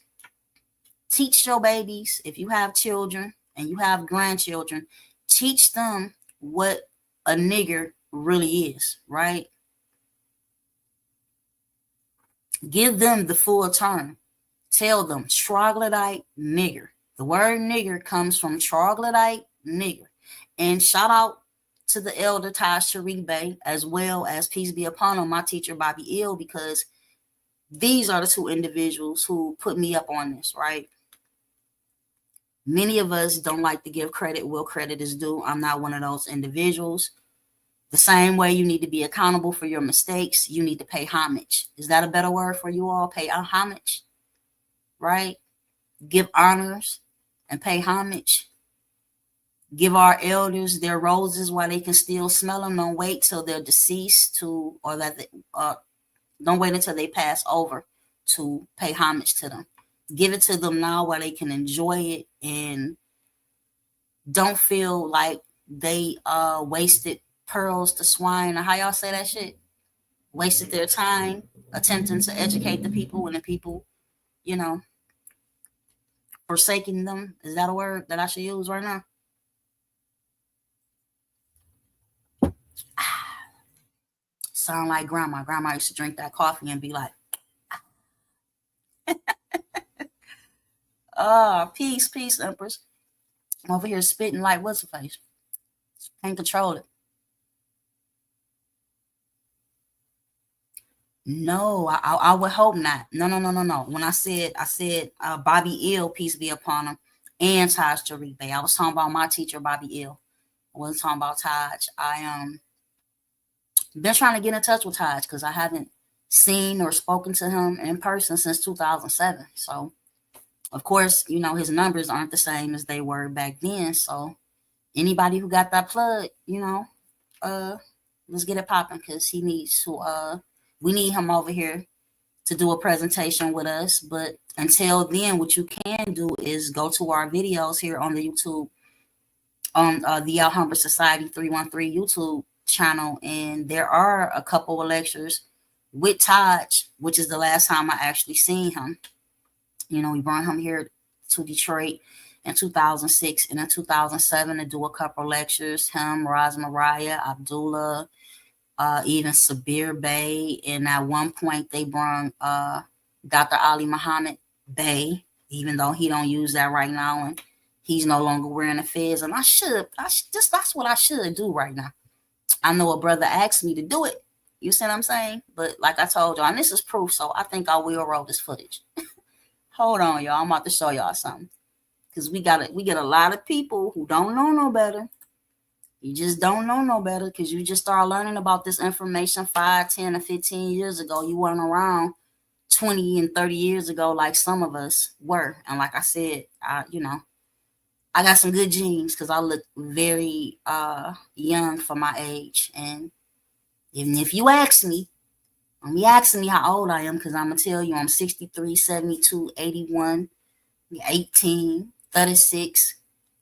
Teach your babies, if you have children and you have grandchildren, teach them what a nigger really is, right? Give them the full term. Tell them troglodyte nigger. The word nigger comes from troglodyte nigger. And shout out to the elder Taj Sharibe, as well as peace be upon him, my teacher Bobby Ill, because these are the two individuals who put me up on this, right? Many of us don't like to give credit where credit is due. I'm not one of those individuals. The same way you need to be accountable for your mistakes, you need to pay homage. Is that a better word for you all? Pay homage, right? Give honors and pay homage. Give our elders their roses while they can still smell them. Don't wait till they're deceased don't wait until they pass over to pay homage to them. Give it to them now while they can enjoy it, and don't feel like they wasted pearls to swine, or how y'all say that shit? Wasted their time attempting to educate the people, and the people, forsaking them. Is that a word that I should use right now? Sound like grandma. Grandma used to drink that coffee and be like, peace, Empress. I'm over here spitting like what's her face. Can't control it. No, I would hope not. No. When I said Bobby Ill, peace be upon him, and Taj Jaribe, I was talking about my teacher, Bobby Ill. I wasn't talking about Taj. I been trying to get in touch with Taj because I haven't seen or spoken to him in person since 2007. So, of course, his numbers aren't the same as they were back then. So, anybody who got that plug, let's get it popping, because he needs to. We need him over here to do a presentation with us. But until then, what you can do is go to our videos here on the YouTube, on the Alhambra Society 313 YouTube channel, and there are a couple of lectures with Taj, which is the last time I actually seen him. We brought him here to Detroit in 2006 and in 2007 to do a couple of lectures. Him, Raz Mariah, Abdullah, even Sabir Bey, and at one point they brought Dr. Ali Muhammad Bey, even though he don't use that right now, and he's no longer wearing a fez. And that's what I should do right now. I know a brother asked me to do it. You see what I'm saying? But like I told y'all, and this is proof, so I think I will roll this footage. Hold on, y'all. I'm about to show y'all something. Because we get a lot of people who don't know no better. You just don't know no better because you just start learning about this information 5, 10, or 15 years ago. You weren't around 20 and 30 years ago like some of us were. And like I said, I got some good genes because I look very young for my age. And even if you ask me, don't be asking me how old I am, because I'm going to tell you I'm 63, 72, 81, 18, 36,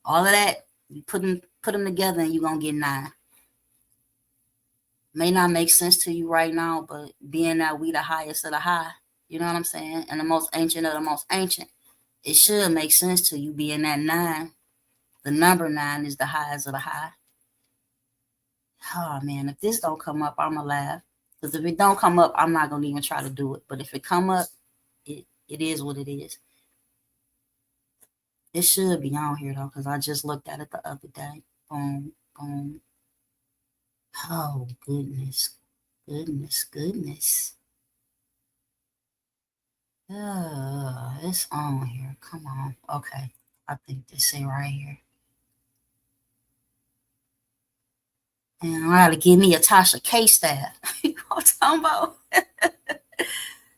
all of that. You put them together and you're going to get 9. May not make sense to you right now, but being that we the highest of the high, you know what I'm saying? And the most ancient of the most ancient, it should make sense to you being that 9. The number 9 is the highest of the high. Oh, man, if this don't come up, I'm going to laugh. Because if it don't come up, I'm not going to even try to do it. But if it come up, it is what it is. It should be on here, though, because I just looked at it the other day. Boom, boom. Oh, goodness. Goodness. It's on here. Come on. Okay. I think this is right here. And I gotta give me a Tasha K staff. You know what I'm talking about?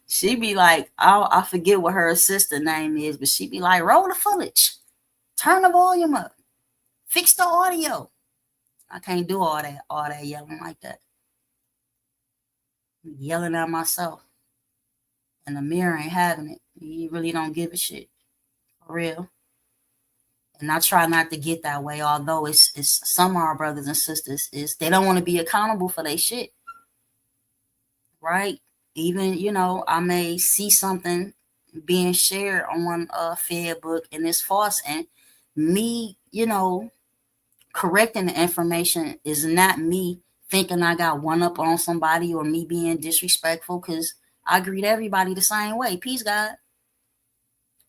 She be like, I forget what her assistant name is, but she be like, roll the footage, turn the volume up, fix the audio. I can't do all that yelling like that. I'm yelling at myself. And the mirror ain't having it. You really don't give a shit. For real. And I try not to get that way, although it's some of our brothers and sisters is they don't want to be accountable for their shit. Right? Even, I may see something being shared on Fed book and it's false, and me, correcting the information is not me thinking I got one up on somebody or me being disrespectful, because I greet everybody the same way. Peace, God.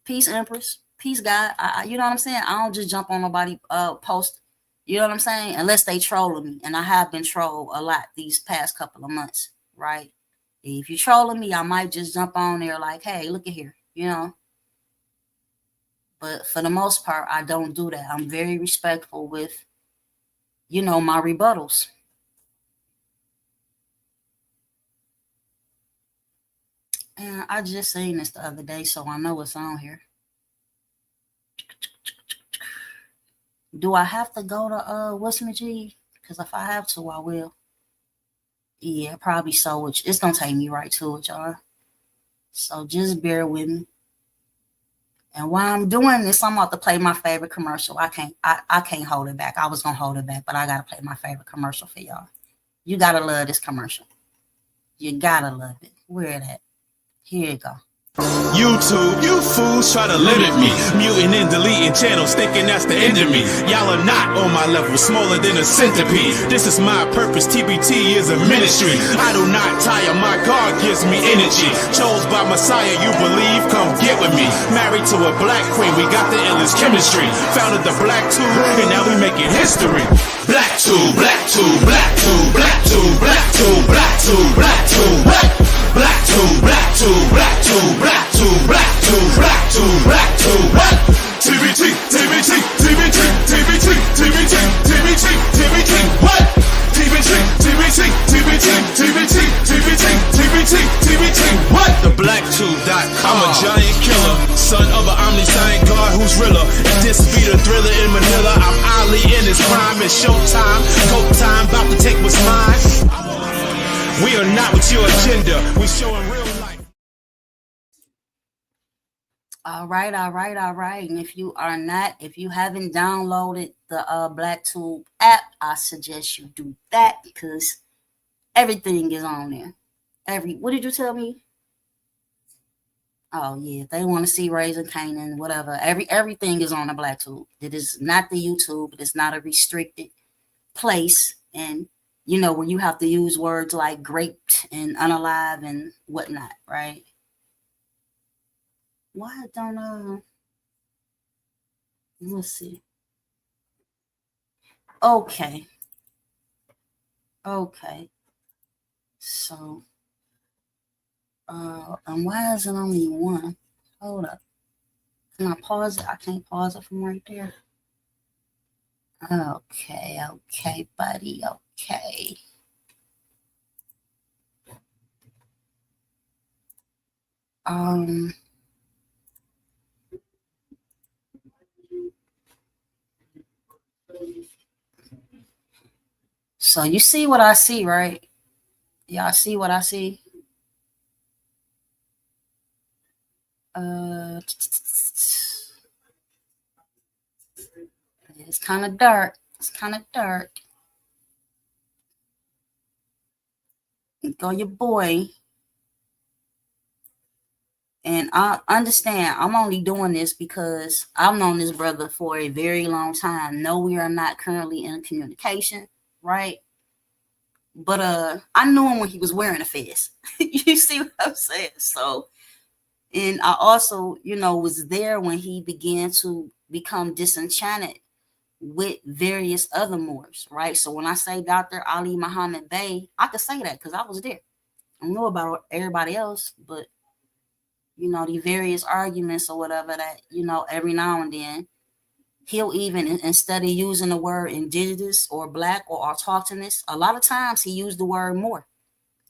Peace, Empress. Peace, God. You know what I'm saying? I don't just jump on nobody post. You know what I'm saying? Unless they trolling me, and I have been trolled a lot these past couple of months, right? If you're trolling me, I might just jump on there like, hey, look at here, But for the most part, I don't do that. I'm very respectful with, my rebuttals. And I just seen this the other day, so I know it's on here. Do I have to go to what's my G? Because if I have to, I will. Yeah, probably so. Which it's gonna take me right to it, y'all. So just bear with me. And while I'm doing this, I'm about to play my favorite commercial. I can't hold it back. I was gonna hold it back, but I gotta play my favorite commercial for y'all. You gotta love this commercial. You gotta love it. Where it at? Here you go. YouTube, you fools try to limit me, muting and deleting channels, thinking that's the end of me. Y'all are not on my level, smaller than a centipede. This is my purpose, TBT is a ministry. I do not tire, my God gives me energy. Chose by Messiah, you believe, come get with me. Married to a black queen, we got the illest chemistry. Founded the Black Tube, and now we making history. Black Tube, Black Tube, Black Tube, Black Tube, Black Tube, Black Tube, Black Tube, Black Tube. Black tube, black tube, black tube, black tube, black tube, black tube, black tube, what? TBT, TBT, TBT, TBT, TBT, TBT, TBT, what? TBT, TBT, TBT, TBT, TBT, TBT, TBT, what? The blacktube.com. I'm a giant killer, son of an omniscient God who's realer. If this be the thriller in Manila, I'm Ali in his prime. It's showtime, go time, about to take what's mine. We are not with your agenda. We showing real life. All right. And if you haven't downloaded the BlackTube app, I suggest you do that, because everything is on there. What did you tell me? Oh yeah, if they want to see Raising Canaan, whatever. Everything is on the BlackTube. It is not the YouTube. It is not a restricted place, and where you have to use words like graped and unalive and whatnot, right? Why don't let's see. Okay. So and why is it only one? Hold up. Can I pause it? I can't pause it from right there. Okay, buddy. Okay. So you see what I see, right? Y'all see what I see? It's kind of dark. Go your boy. And I understand I'm only doing this because I've known this brother for a very long time. No, we are not currently in communication, right? But I knew him when he was wearing a fez. You see what I'm saying? So, and I also, was there when he began to become disenchanted with various other Moors, right? So when I say Dr. Ali Muhammad Bey, I could say that because I was there. I don't know about everybody else, but you know, the various arguments or whatever that, you know, every now and then he'll even, instead of using the word indigenous or black or autochthonous, a lot of times he used the word Moor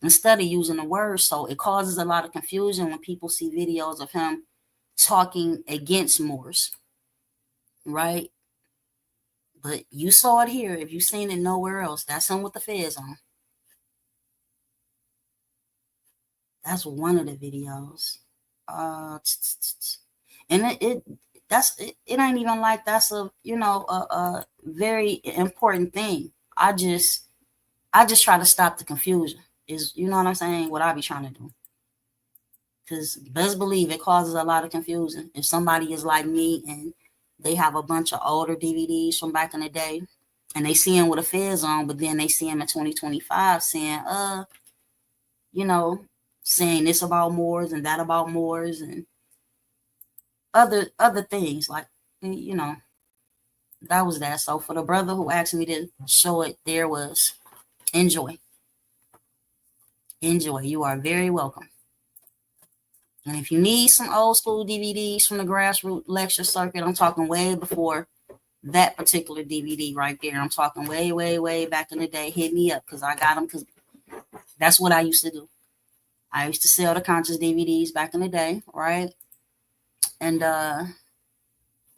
instead of using the word. So it causes a lot of confusion when people see videos of him talking against Moors, right? But you saw it here. If you've seen it nowhere else, that's him with the fez on. That's one of the videos. And it ain't even like that's a, you know, a very important thing. I just try to stop the confusion, is, you know what I'm saying, what I be trying to do. Because best believe it causes a lot of confusion. If somebody is like me and they have a bunch of older DVDs from back in the day and they see him with a fez on, but then they see him in 2025 saying, you know, saying this about Moors and that about Moors and other things, like, you know, that was that. So for the brother who asked me to show it, there was, enjoy. You are very welcome. And if you need some old school DVDs from the grassroots lecture circuit, I'm talking way before that particular DVD right there. I'm talking way, way, way back in the day. Hit me up because I got them, because that's what I used to do. I used to sell the conscious DVDs back in the day, right? And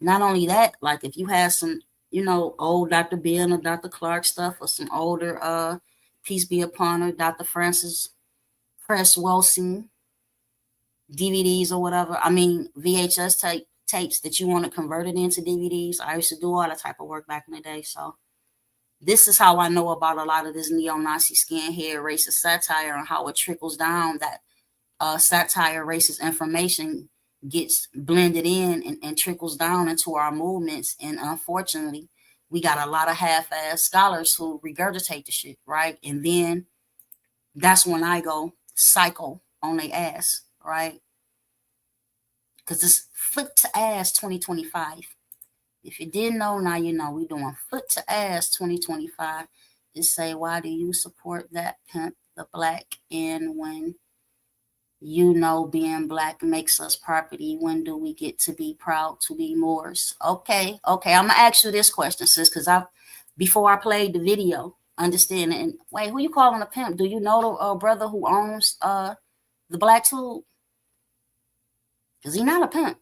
not only that, like if you had some, you know, old Dr. Ben or Dr. Clark stuff, or some older, peace be upon her, Dr. Francis Press Wilson DVDs or whatever, I mean VHS tapes that you want to convert it into DVDs. I used to do all that type of work back in the day. So this is how I know about a lot of this neo-Nazi skinhead racist satire and how it trickles down, that satire racist information gets blended in and trickles down into our movements. And unfortunately, we got a lot of half-ass scholars who regurgitate the shit, right? And then that's when I go psycho on their ass, right? Because it's foot to ass 2025. If you didn't know, now you know. We doing foot to ass 2025. To say, why do you support that pimp, the black? And when you know being black makes us property, when do we get to be proud to be Moors? Okay. I'm gonna ask you this question, sis, because before I played the video, understand. And wait, who you calling a pimp? Do you know the brother who owns the black tube? Because he's not a pimp.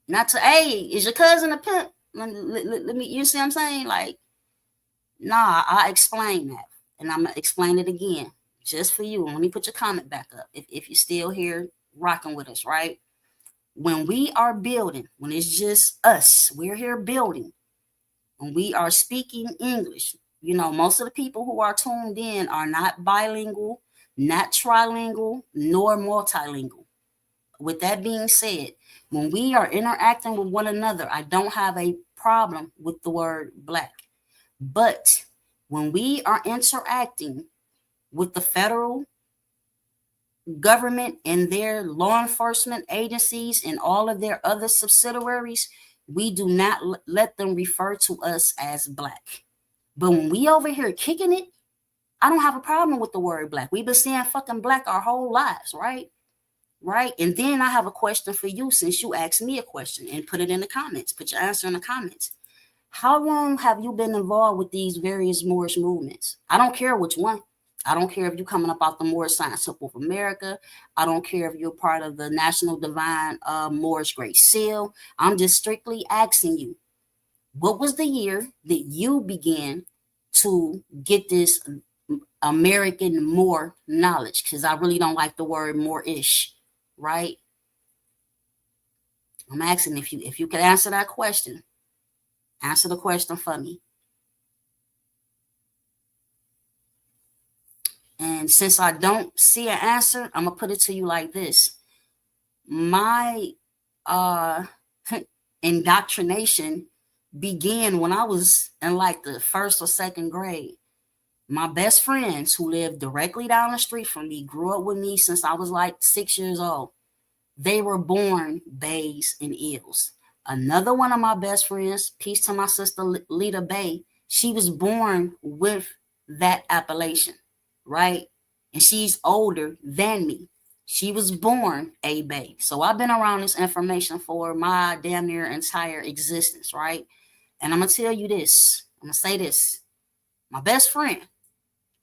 Not to, hey, is your cousin a pimp? Let me, you see what I'm saying? Like, nah, I explain that. And I'm going to explain it again just for you. And let me put your comment back up if you're still here rocking with us, right? When we are building, when it's just us, we're here building, when we are speaking English, you know, most of the people who are tuned in are not bilingual, not trilingual, nor multilingual. With that being said, when we are interacting with one another, I don't have a problem with the word black. But when we are interacting with the federal government and their law enforcement agencies and all of their other subsidiaries, we do not let them refer to us as black. But when we over here kicking it, I don't have a problem with the word black. We've been saying fucking black our whole lives, right? Right. And then I have a question for you, since you asked me a question, and put it in the comments. Put your answer in the comments. How long have you been involved with these various Moorish movements? I don't care which one. I don't care if you're coming up out the Moorish Science Temple of America. I don't care if you're part of the National Divine Moorish Great Seal. I'm just strictly asking you, what was the year that you began to get this American Moor knowledge? Because I really don't like the word Moorish. Right? I'm asking if you could answer that question. Answer the question for me. And since I don't see an answer, I'm gonna put it to you like this. My indoctrination began when I was in like the first or second grade. My best friends who lived directly down the street from me, grew up with me since I was like 6 years old. They were born bays and eels. Another one of my best friends, peace to my sister Lita Bay, she was born with that appellation, right? And she's older than me. She was born a Bay. So I've been around this information for my damn near entire existence, right? And I'm going to tell you this. I'm going to say this. My best friend,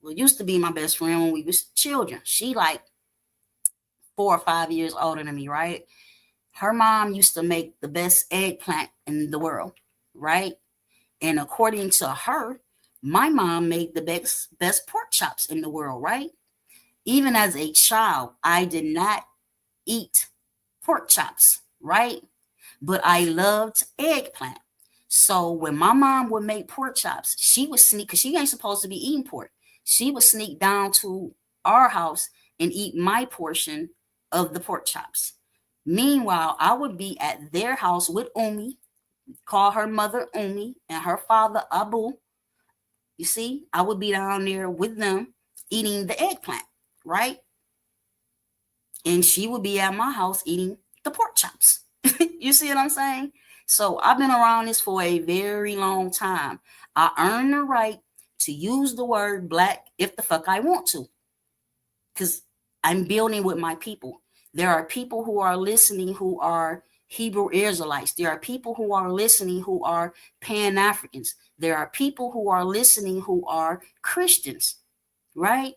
well, used to be my best friend when we was children. She like 4 or 5 years older than me, right? Her mom used to make the best eggplant in the world, right? And according to her, my mom made the best pork chops in the world, right? Even as a child, I did not eat pork chops, right? But I loved eggplant. So when my mom would make pork chops, she would sneak, because she ain't supposed to be eating pork. She would sneak down to our house and eat my portion of the pork chops. Meanwhile, I would be at their house with Umi, call her mother Umi and her father Abu. You see, I would be down there with them eating the eggplant, right? And she would be at my house eating the pork chops. You see what I'm saying? So I've been around this for a very long time. I earn the right to use the word black if the fuck I want to, because I'm building with my people. There are people who are listening who are Hebrew Israelites. There are people who are listening who are Pan-Africans. There are people who are listening who are Christians, right?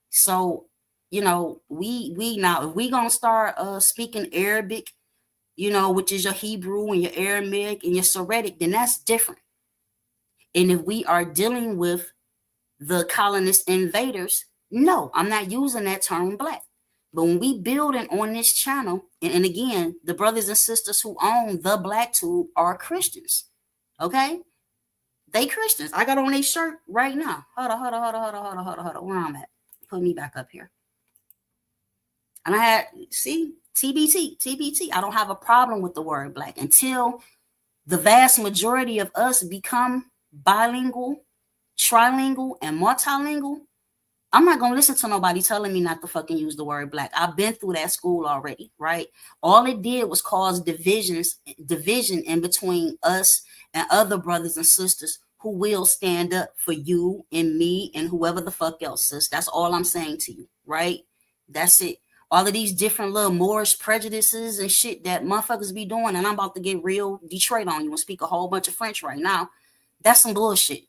So, you know, we now, if we gonna start speaking Arabic, you know, which is your Hebrew and your Aramaic and your Syriac, then that's different. And if we are dealing with the colonist invaders, no, I'm not using that term black. But when we building on this channel, and again, the brothers and sisters who own the Black Tube are Christians, okay? They Christians. I got on a shirt right now. Hold on. Where I'm at? Put me back up here. And I had, see, TBT. I don't have a problem with the word black until the vast majority of us become bilingual, trilingual, and multilingual. I'm not going to listen to nobody telling me not to fucking use the word black. I've been through that school already, right? All it did was cause division in between us and other brothers and sisters who will stand up for you and me and whoever the fuck else, sis. That's all I'm saying to you, right? That's it. All of these different little Moorish prejudices and shit that motherfuckers be doing, and I'm about to get real Detroit on you and speak a whole bunch of French right now. That's some bullshit.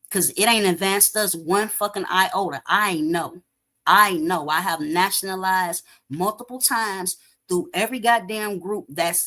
Because it ain't advanced us one fucking iota. I know. I have nationalized multiple times through every goddamn group that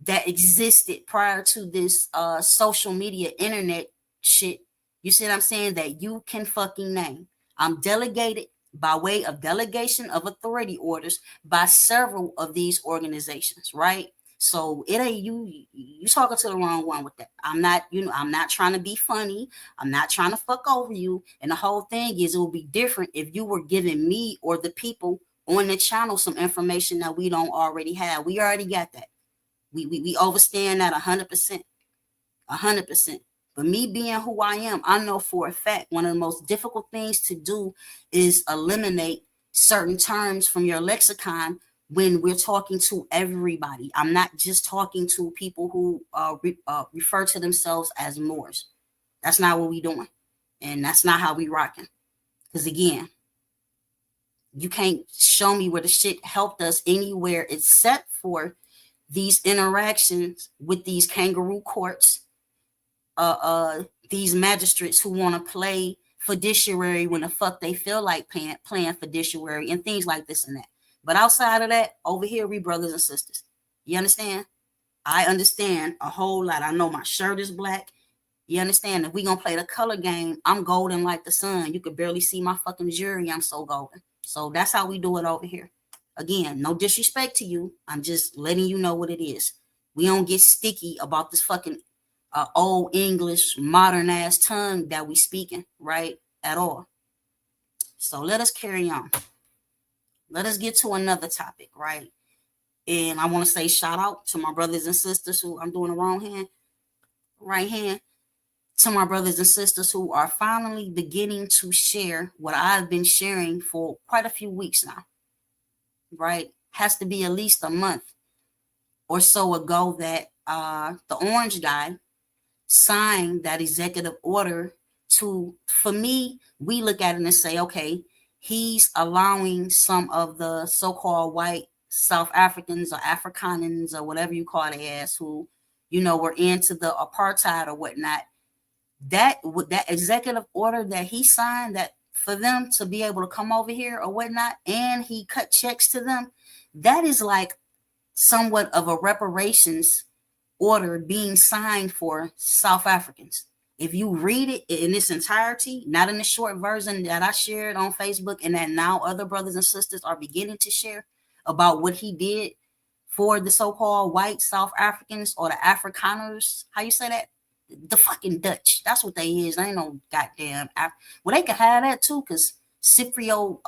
existed prior to this social media internet shit. You see what I'm saying? That you can fucking name. I'm delegated by way of delegation of authority orders by several of these organizations, right? So it ain't you talking to the wrong one with that. I'm not trying to be funny. I'm not trying to fuck over you. And the whole thing is, it will be different if you were giving me or the people on the channel some information that we don't already have. We already got that. We overstand that 100%. 100%. But me being who I am, I know for a fact one of the most difficult things to do is eliminate certain terms from your lexicon when we're talking to everybody. I'm not just talking to people who refer to themselves as Moors. That's not what we doing. And that's not how we rocking. Because again, you can't show me where the shit helped us anywhere except for these interactions with these kangaroo courts, these magistrates who want to play fiduciary when the fuck they feel like playing fiduciary and things like this and that. But outside of that, over here, we brothers and sisters. You understand? I understand a whole lot. I know my shirt is black. You understand? If we gonna play the color game, I'm golden like the sun. You could barely see my fucking jewelry. I'm so golden. So that's how we do it over here. Again, no disrespect to you. I'm just letting you know what it is. We don't get sticky about this fucking old English, modern ass tongue that we speaking, right? At all. So let us carry on. Let us get to another topic, right? And I want to say shout out to my brothers and sisters who, I'm doing the wrong hand, right hand, to my brothers and sisters who are finally beginning to share what I've been sharing for quite a few weeks now, right? Has to be at least a month or so ago that the orange guy signed that executive order for me, we look at it and say, okay, he's allowing some of the so-called white South Africans or Afrikaners or whatever you call their ass who, were into the apartheid or whatnot. That executive order that he signed, that for them to be able to come over here or whatnot, and he cut checks to them, that is like somewhat of a reparations order being signed for South Africans. If you read it in its entirety, not in the short version that I shared on Facebook and that now other brothers and sisters are beginning to share about what he did for the so-called white South Africans or the Afrikaners, how you say that? The fucking Dutch. That's what they is. They ain't no goddamn well, they could have that too, because Cyprio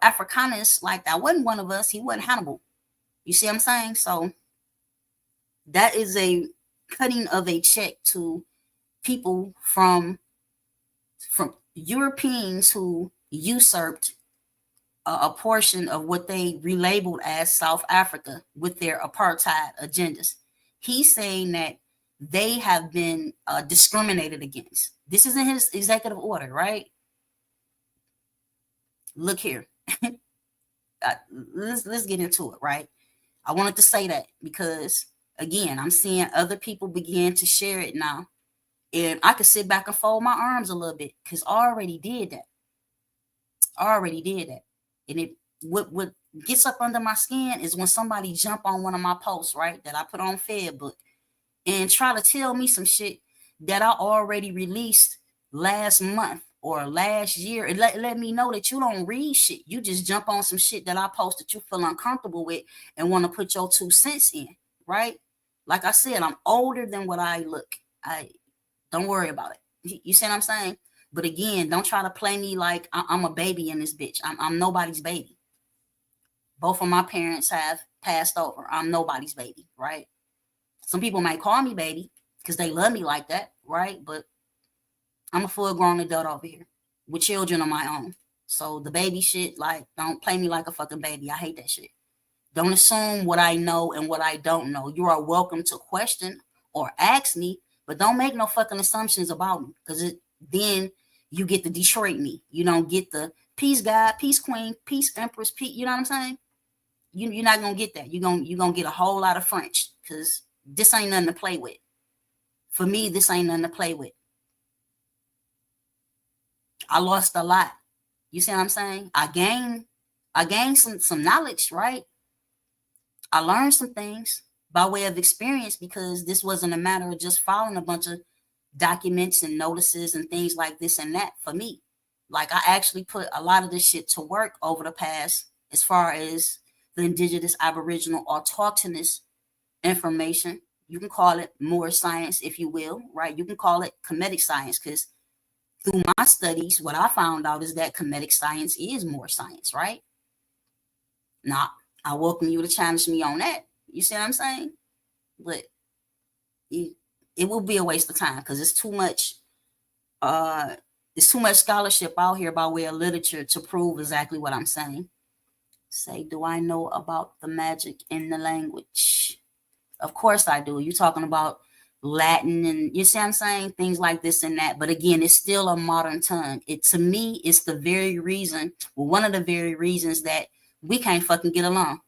Africanus, like that wasn't one of us. He wasn't Hannibal. You see what I'm saying? So that is a cutting of a check to people from Europeans who usurped a portion of what they relabeled as South Africa with their apartheid agendas. He's saying that they have been discriminated against. This is in his executive order, right? Look here. Let's get into it, right? I wanted to say that because, again, I'm seeing other people begin to share it now. And I could sit back and fold my arms a little bit because I already did that. And what gets up under my skin is when somebody jump on one of my posts, right, that I put on Facebook and try to tell me some shit that I already released last month or last year. And let me know that you don't read shit. You just jump on some shit that I post that you feel uncomfortable with and want to put your 2 cents in, right? Like I said, I'm older than what I look. Don't worry about it. You see what I'm saying? But again, don't try to play me like I'm a baby in this bitch. I'm nobody's baby. Both of my parents have passed over. I'm nobody's baby, right? Some people might call me baby because they love me like that, right? But I'm a full-grown adult over here with children of my own. So the baby shit, like, don't play me like a fucking baby. I hate that shit. Don't assume what I know and what I don't know. You are welcome to question or ask me, but don't make no fucking assumptions about me, because then you get the Detroit me. You don't get the peace God, peace queen, peace empress, peace. You know what I'm saying? You're not gonna get that. You're gonna get a whole lot of French, because this ain't nothing to play with. For me, this ain't nothing to play with. I lost a lot. You see what I'm saying? I gained some knowledge, right? I learned some things by way of experience, because this wasn't a matter of just following a bunch of documents and notices and things like this and that for me. Like, I actually put a lot of this shit to work over the past, as far as the indigenous, aboriginal, autochthonous information. You can call it more science, if you will, right? You can call it comedic science, because through my studies, what I found out is that comedic science is more science, right? Now, I welcome you to challenge me on that. You see what I'm saying? But it will be a waste of time, because it's too much scholarship out here by way of literature to prove exactly what I'm saying. Say, do I know about the magic in the language? Of course I do. You're talking about Latin and, you see what I'm saying? Things like this and that. But again, it's still a modern tongue. To me, it's the very reason, one of the very reasons that we can't fucking get along.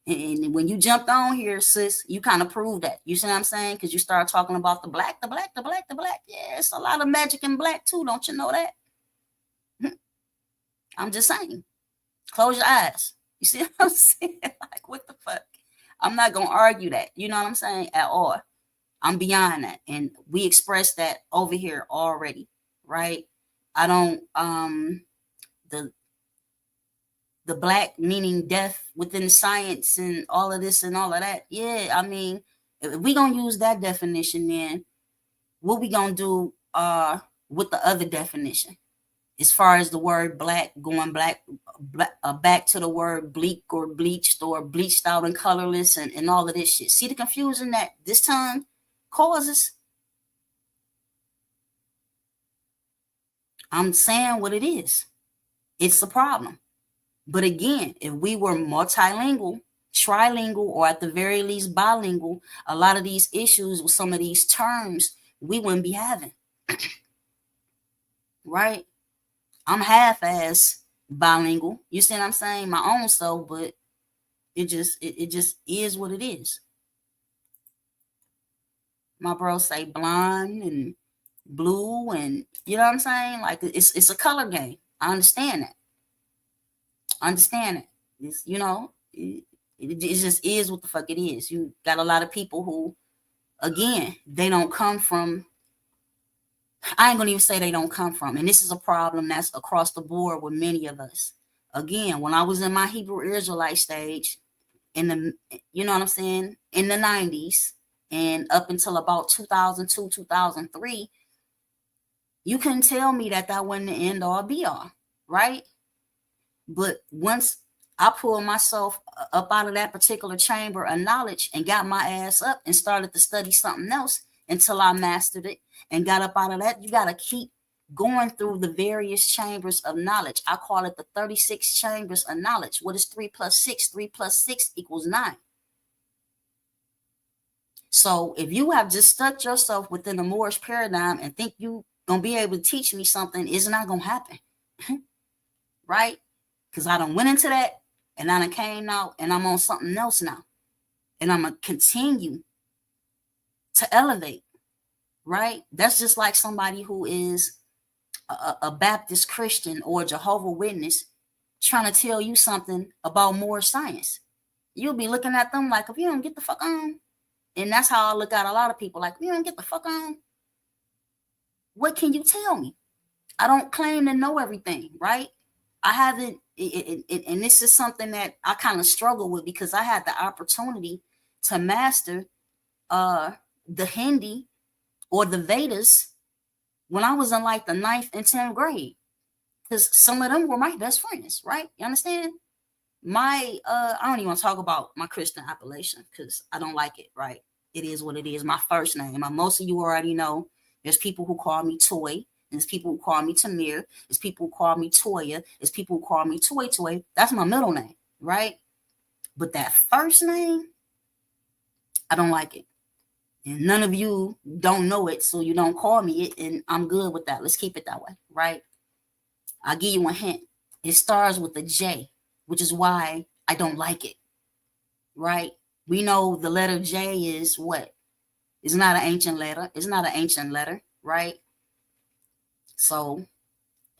And when you jumped on here, sis, you kind of proved that. You see what I'm saying? Because you start talking about the black. Yeah, it's a lot of magic in black too. Don't you know that? I'm just saying. Close your eyes. You see what I'm saying? Like, what the fuck? I'm not going to argue that. You know what I'm saying? At all. I'm beyond that. And we expressed that over here already, right? I don't, the black meaning death within science and all of this and all of that. Yeah, I mean, if we going to use that definition, then what we going to do with the other definition? As far as the word black, going back to the word bleak or bleached or bleached out and colorless and all of this shit. See the confusion that this tongue causes? I'm saying what it is. It's a problem. But again, if we were multilingual, trilingual or at the very least bilingual, a lot of these issues with some of these terms we wouldn't be having. Right? I'm half-ass bilingual. You see what I'm saying? My own self, but it just is what it is. My bro say blonde and blue, and you know what I'm saying? Like it's a color game. I understand that. It's, you know, it just is what the fuck it is. You got a lot of people who, again, they don't come from, I ain't gonna even say they don't come from, and this is a problem that's across the board with many of us. Again, when I was in my Hebrew Israelite stage, in the, you know what I'm saying, in the 90s and up until about 2002, 2003, you couldn't tell me that wasn't the end all be all, right? But once I pulled myself up out of that particular chamber of knowledge and got my ass up and started to study something else until I mastered it and got up out of that, you got to keep going through the various chambers of knowledge. I call it the 36 chambers of knowledge. What is 3 plus 6? 3 plus 6 equals 9. So if you have just stuck yourself within the Moorish paradigm and think you gonna be able to teach me something, it's not gonna happen. Right? Because I done went into that and I done came out and I'm on something else now. And I'm gonna continue to elevate. Right? That's just like somebody who is a Baptist Christian or Jehovah's Witness trying to tell you something about more science. You'll be looking at them like, if you don't get the fuck on. And that's how I look at a lot of people, like, if you don't get the fuck on, what can you tell me? I don't claim to know everything, right? I haven't, and this is something that I kind of struggle with because I had the opportunity to master the Hindi or the Vedas when I was in like the 9th and 10th grade, because some of them were my best friends, right? You understand? I don't even want to talk about my Christian appellation because I don't like it, right? It is what it is. My first name. Most of you already know. There's people who call me Toy. There's people who call me Tamir. There's people who call me Toya. There's people who call me Toy Toy. That's my middle name, right? But that first name, I don't like it. And none of you don't know it, so you don't call me it, and I'm good with that. Let's keep it that way, right? I'll give you a hint. It starts with a J, which is why I don't like it, right? We know the letter J is what? It's not an ancient letter. It's not an ancient letter, right? So,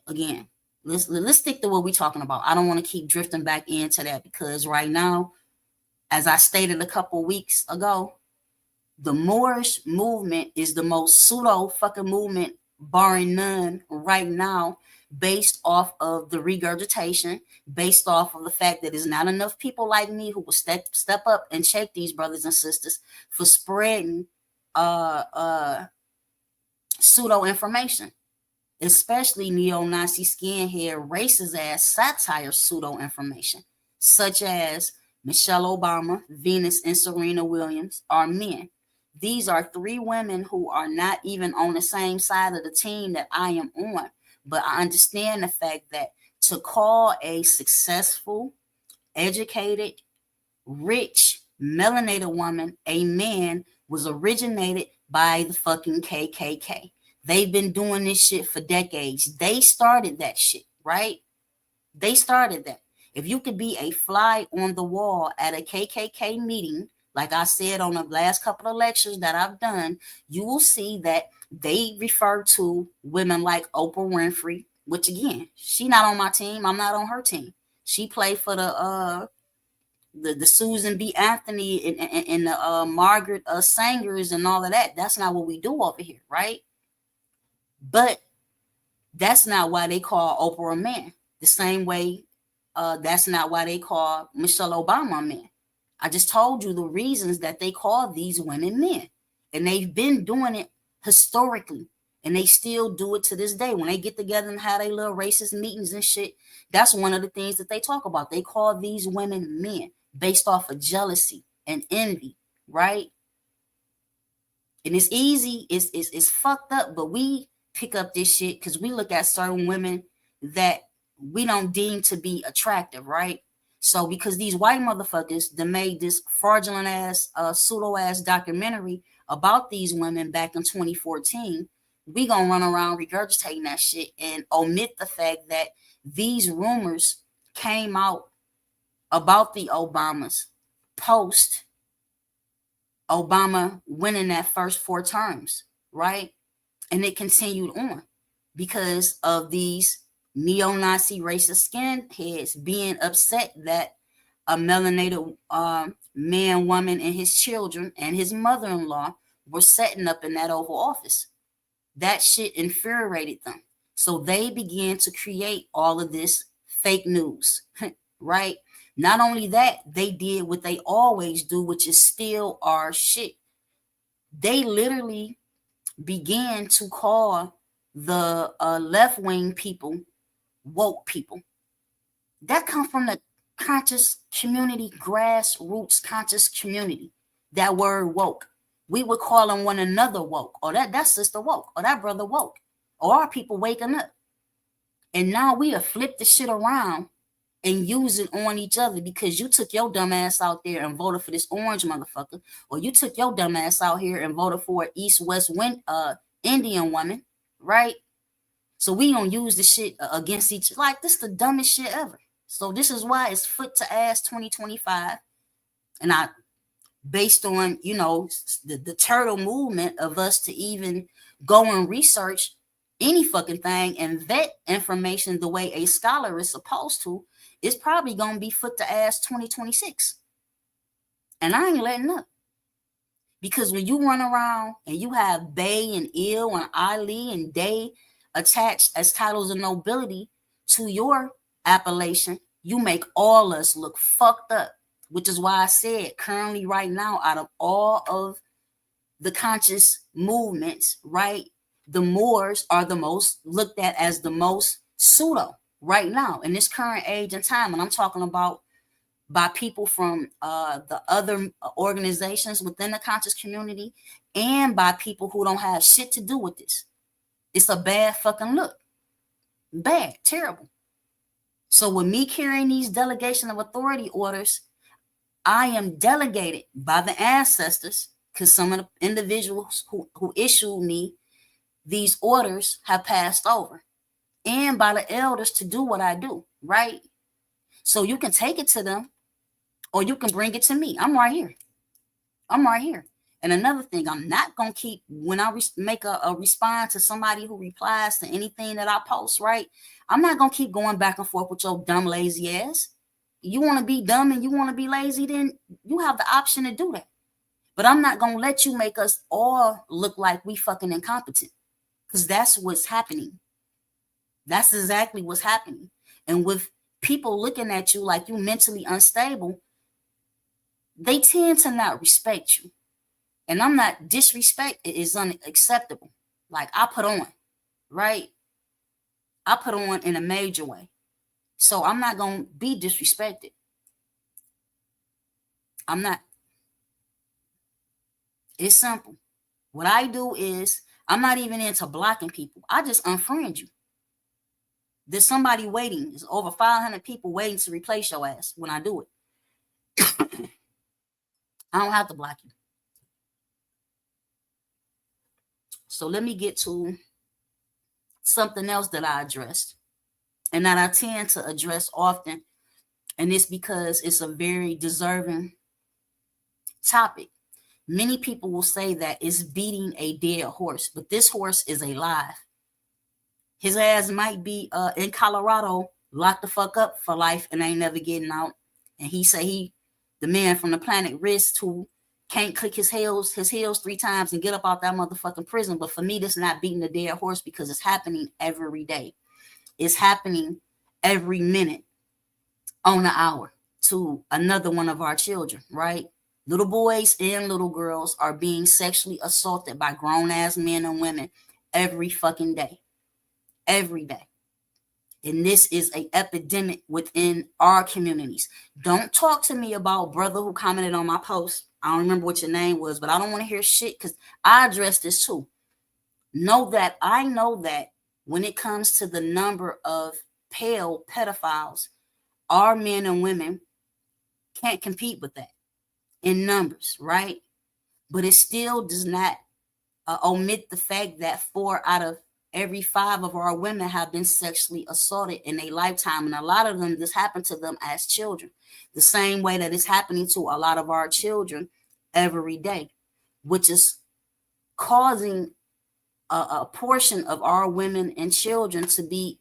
again, let's stick to what we're talking about. I don't want to keep drifting back into that because right now, as I stated a couple weeks ago, the Moorish movement is the most pseudo fucking movement, barring none, right now, based off of the regurgitation, based off of the fact that there's not enough people like me who will step up and check these brothers and sisters for spreading pseudo information, especially neo-Nazi skinhead racist ass satire pseudo information, such as Michelle Obama, Venus, and Serena Williams are men. These are 3 women who are not even on the same side of the team that I am on. But I understand the fact that to call a successful, educated, rich, melanated woman a man was originated by the fucking KKK. They've been doing this shit for decades. They started that shit, right? They started that. If you could be a fly on the wall at a KKK meeting, like I said on the last couple of lectures that I've done, you will see that they refer to women like Oprah Winfrey, which again, she not on my team. I'm not on her team. She played for the Susan B. Anthony and the Margaret Sangers and all of that. That's not what we do over here, right? But that's not why they call Oprah a man. The same way that's not why they call Michelle Obama a man. I just told you the reasons that they call these women men. And they've been doing it historically. And they still do it to this day. When they get together and have their little racist meetings and shit, that's one of the things that they talk about. They call these women men based off of jealousy and envy, right? And it's easy, it's fucked up, but we pick up this shit because we look at certain women that we don't deem to be attractive, right? So because these white motherfuckers that made this fraudulent ass, pseudo ass documentary about these women back in 2014, we gonna run around regurgitating that shit and omit the fact that these rumors came out about the Obamas post Obama winning that first 4 terms, right? And it continued on because of these neo-Nazi racist skinheads being upset that a melanated man, woman, and his children and his mother-in-law were setting up in that Oval Office. That shit infuriated them. So they began to create all of this fake news, right? Not only that, they did what they always do, which is steal our shit. They literally began to call the left-wing people woke people. That comes from the conscious community, grassroots conscious community. That word woke. We were calling one another woke, or that sister woke, or that brother woke, or our people waking up. And now we have flipped the shit around and use it on each other because you took your dumb ass out there and voted for this orange motherfucker, or you took your dumb ass out here and voted for an east-west Indian woman, right? So we don't use the shit against each other. Like, this is the dumbest shit ever. So this is why it's foot to ass 2025. And I, based on, you know, the turtle movement of us to even go and research any fucking thing and vet information the way a scholar is supposed to, it's probably going to be foot to ass 2026. And I ain't letting up. Because when you run around and you have Bey and Il and Ali and Dey attached as titles of nobility to your appellation, you make all us look fucked up. Which is why I said currently right now, out of all of the conscious movements, right, the Moors are the most looked at as the most pseudo right now in this current age and time. And I'm talking about by people from the other organizations within the conscious community and by people who don't have shit to do with this. It's a bad fucking look. Bad, terrible. So with me carrying these delegation of authority orders, I am delegated by the ancestors, because some of the individuals who issued me these orders have passed over, and by the elders to do what I do, right? So you can take it to them or you can bring it to me. I'm right here. I'm right here. And another thing, I'm not going to keep, when I make a response to somebody who replies to anything that I post, right? I'm not going to keep going back and forth with your dumb, lazy ass. You want to be dumb and you want to be lazy, then you have the option to do that. But I'm not going to let you make us all look like we fucking incompetent, because that's what's happening. That's exactly what's happening. And with people looking at you like you mentally unstable, they tend to not respect you. And I'm not, disrespect is unacceptable. Like, I put on, right? I put on in a major way. So I'm not going to be disrespected. I'm not. It's simple. What I do is, I'm not even into blocking people. I just unfriend you. There's somebody waiting. There's over 500 people waiting to replace your ass when I do it. I don't have to block you. So let me get to something else that I addressed and that I tend to address often. And it's because it's a very deserving topic. Many people will say that it's beating a dead horse, but this horse is alive. His ass might be in Colorado, locked the fuck up for life and ain't never getting out. And he say the man from the planet Risk who can't click his heels 3 times and get up out that motherfucking prison. But for me, this is not beating a dead horse, because it's happening every day. It's happening every minute on the hour to another one of our children, right? Little boys and little girls are being sexually assaulted by grown-ass men and women every fucking day. Every day. And this is an epidemic within our communities. Don't talk to me about brother who commented on my post. I don't remember what your name was, but I don't want to hear shit, because I address this too. I know that when it comes to the number of pale pedophiles, our men and women can't compete with that in numbers, right? But it still does not omit the fact that 4 out of every 5 of our women have been sexually assaulted in a lifetime. And a lot of them, this happened to them as children, the same way that it's happening to a lot of our children every day, which is causing a portion of our women and children to be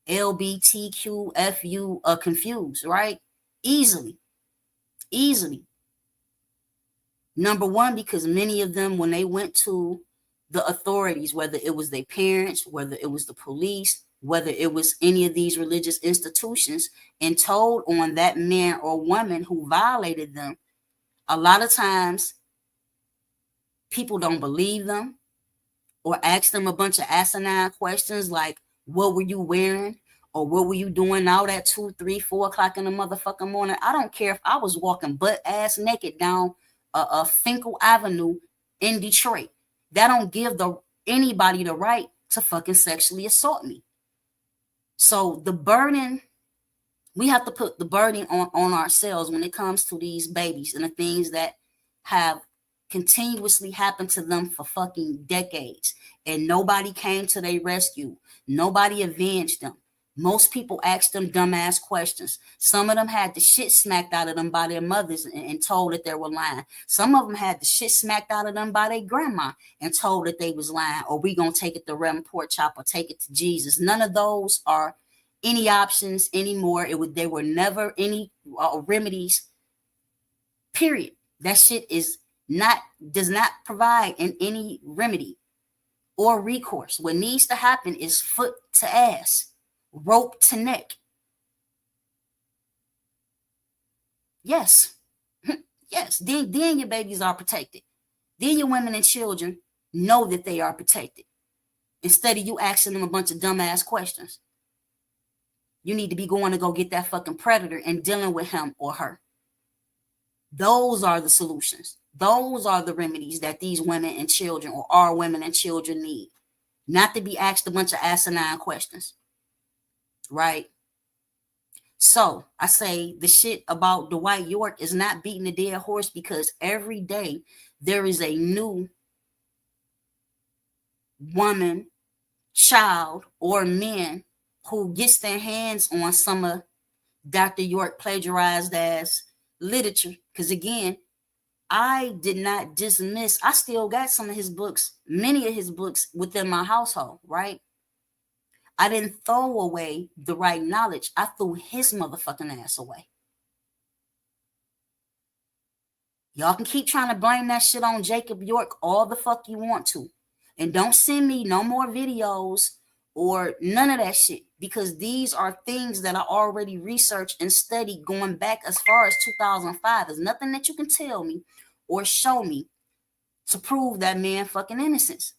LBTQFU confused, right? Easily. Number one, because many of them, when they went to the authorities, whether it was their parents, whether it was the police, whether it was any of these religious institutions, and told on that man or woman who violated them, a lot of times people don't believe them or ask them a bunch of asinine questions like, what were you wearing? Or what were you doing out at 2, 3, 4 o'clock in the motherfucking morning? I don't care if I was walking butt ass naked down Finkel Avenue in Detroit. That don't give anybody the right to fucking sexually assault me. So the burden, we have to put the burden on ourselves when it comes to these babies and the things that have continuously happened to them for fucking decades. And nobody came to their rescue. Nobody avenged them. Most people asked them dumbass questions. Some of them had the shit smacked out of them by their mothers and told that they were lying. Some of them had the shit smacked out of them by their grandma and told that they was lying. Or we gonna take it to Reverend Pork Chop or take it to Jesus. None of those are any options anymore. They were never any remedies. Period. That shit does not provide any remedy or recourse. What needs to happen is foot to ass. Rope to neck. Yes. Yes. Then your babies are protected. Then your women and children know that they are protected. Instead of you asking them a bunch of dumbass questions. You need to be going to go get that fucking predator and dealing with him or her. Those are the solutions. Those are the remedies that these women and children or our women and children need. Not to be asked a bunch of asinine questions. Right? So I say the shit about Dwight York is not beating a dead horse, because every day there is a new woman, child, or man who gets their hands on some of Dr. York plagiarized as literature. Because again, I did not dismiss, I still got some of his books, many of his books within my household, right? I didn't throw away the right knowledge. I threw his motherfucking ass away. Y'all can keep trying to blame that shit on Jacob York all the fuck you want to. And don't send me no more videos or none of that shit, because these are things that I already researched and studied going back as far as 2005. There's nothing that you can tell me or show me to prove that man fucking innocence.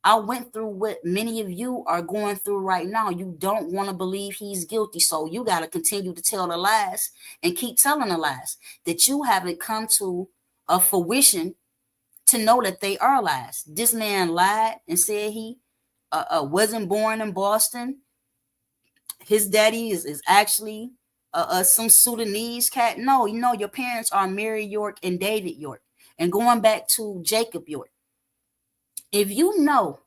I went through what many of you are going through right now. You don't want to believe he's guilty, so you got to continue to tell the lies and keep telling the lies that you haven't come to a fruition to know that they are lies. This man lied and said he wasn't born in Boston. His daddy is actually some Sudanese cat. No, you know, your parents are Mary York and David York. And going back to Jacob York, if you know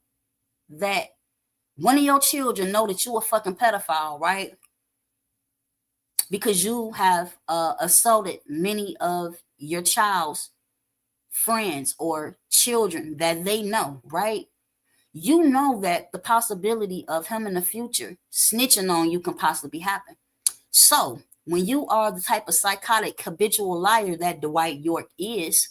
that one of your children know that you a fucking pedophile, right? Because you have assaulted many of your child's friends or children that they know, right? You know that the possibility of him in the future snitching on you can possibly happen. So when you are the type of psychotic habitual liar that Dwight York is,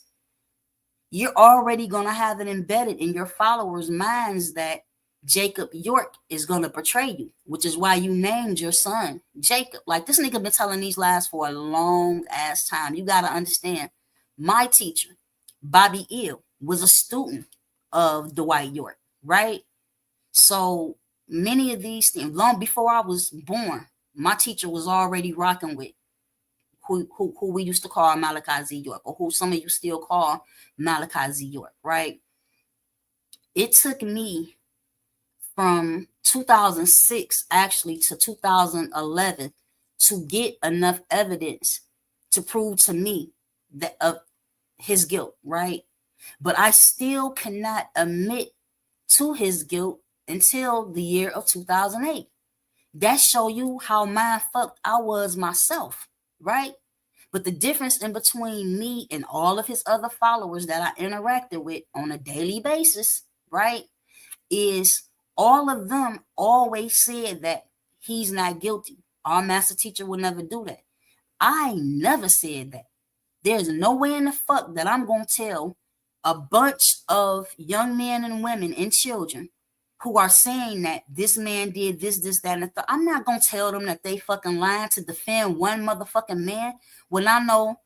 you're already going to have it embedded in your followers' minds that Jacob York is going to betray you, which is why you named your son Jacob. Like, this nigga been telling these lies for a long ass time. You got to understand, my teacher, Bobby Eel, was a student of Dwight York, right? So many of these things, long before I was born, my teacher was already rocking with who we used to call Malachi Z. York, or who some of you still call Malachi Z. York, right? It took me from 2006 actually to 2011 to get enough evidence to prove to me that of his guilt, right? But I still cannot admit to his guilt until the year of 2008. That show you how mind fucked I was myself, right? But the difference in between me and all of his other followers that I interacted with on a daily basis, right, is all of them always said that he's not guilty. Our master teacher would never do that. I never said that. There's no way in the fuck that I'm going to tell a bunch of young men and women and children who are saying that this man did this, that, and the third. I'm not going to tell them that they fucking lying to defend one motherfucking man when I know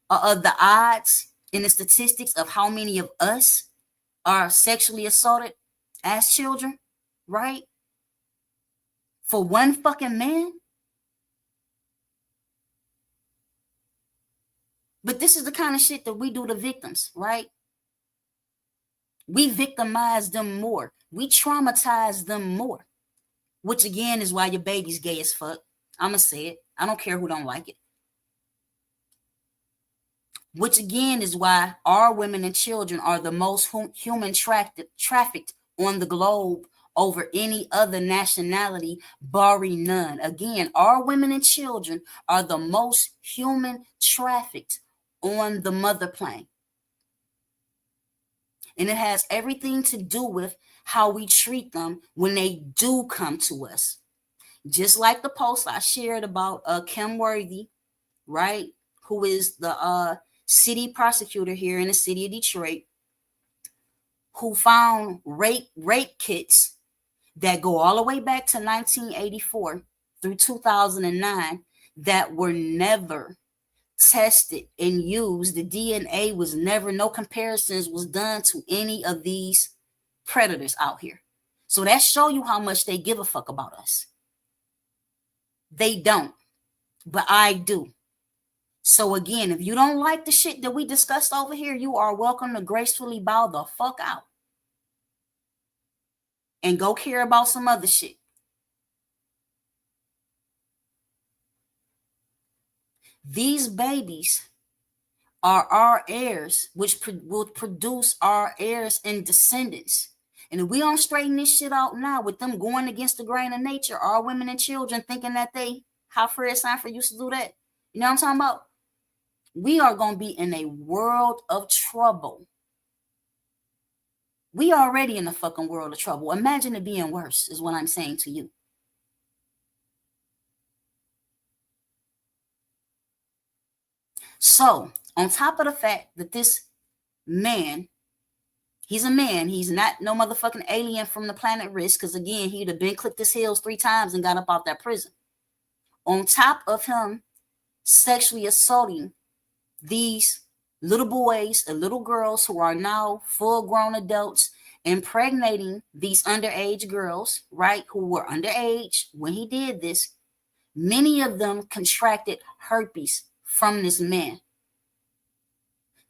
the odds and the statistics of how many of us are sexually assaulted as children, right? For one fucking man. But this is the kind of shit that we do to victims, right? We victimize them more. We traumatize them more. Which again is why your baby's gay as fuck. I'ma say it. I don't care who don't like it. Which again is why our women and children are the most human trafficked on the globe over any other nationality, barring none. Again, our women and children are the most human trafficked on the mother plane. And it has everything to do with how we treat them when they do come to us. Just like the post I shared about Kim Worthy, right? Who is the city prosecutor here in the city of Detroit, who found rape kits that go all the way back to 1984 through 2009 that were never tested and used. The DNA was never, no comparisons was done to any of these predators out here. So that show you how much they give a fuck about us. They don't, but I do. So again, if you don't like the shit that we discussed over here, you are welcome to gracefully bow the fuck out and go care about some other shit. These babies are our heirs, which will produce our heirs and descendants. And if we don't straighten this shit out now with them going against the grain of nature, our women and children thinking that how Fred Sanford used to do that. You know what I'm talking about? We are going to be in a world of trouble. We already in the fucking world of trouble. Imagine it being worse, is what I'm saying to you. So, on top of the fact that this man, he's a man, he's not no motherfucking alien from the planet Risk, because again, he'd have been clipped his heels 3 times and got up out that prison. On top of him sexually assaulting these little boys and little girls who are now full-grown adults, impregnating these underage girls, right, who were underage when he did this, many of them contracted herpes from this man.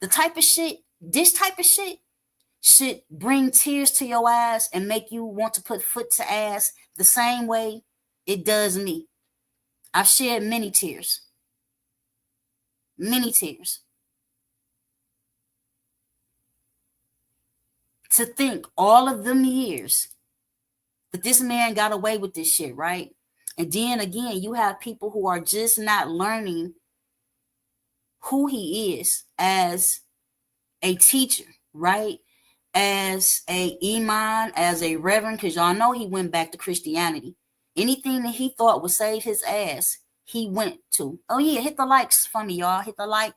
The type of shit, this type of shit should bring tears to your eyes and make you want to put foot to ass the same way it does me. I've shed many tears. Many tears. To think all of them years that this man got away with this shit, right? And then again, you have people who are just not learning who he is as a teacher, right? As a imam, as a reverend, because y'all know he went back to Christianity. Anything that he thought would save his ass, he went to. Oh yeah, hit the likes for me, y'all. Hit the like.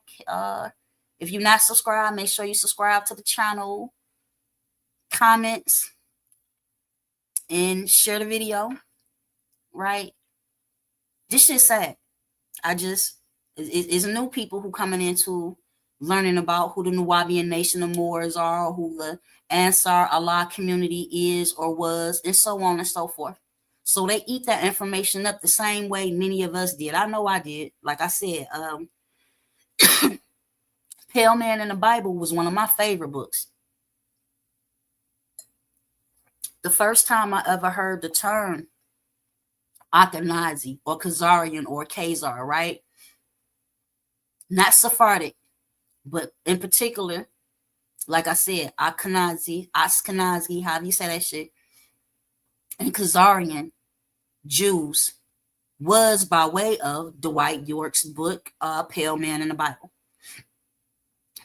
If you're not subscribed, make sure you subscribe to the channel. Comments and share the video, right? This shit's sad. It's new people who coming into learning about who the Nuwabian Nation of Moors are, who the Ansar Allah community is or was, and so on and so forth. So they eat that information up the same way many of us did. I know I did. Like I said, Pale Man in the Bible was one of my favorite books. The first time I ever heard the term Akhenazi or Khazarian or Khazar, right? not Sephardic, but in particular, like I said, Ashkenazi, how do you say that shit? And Khazarian Jews was by way of Dwight York's book, Pale Man in the Bible.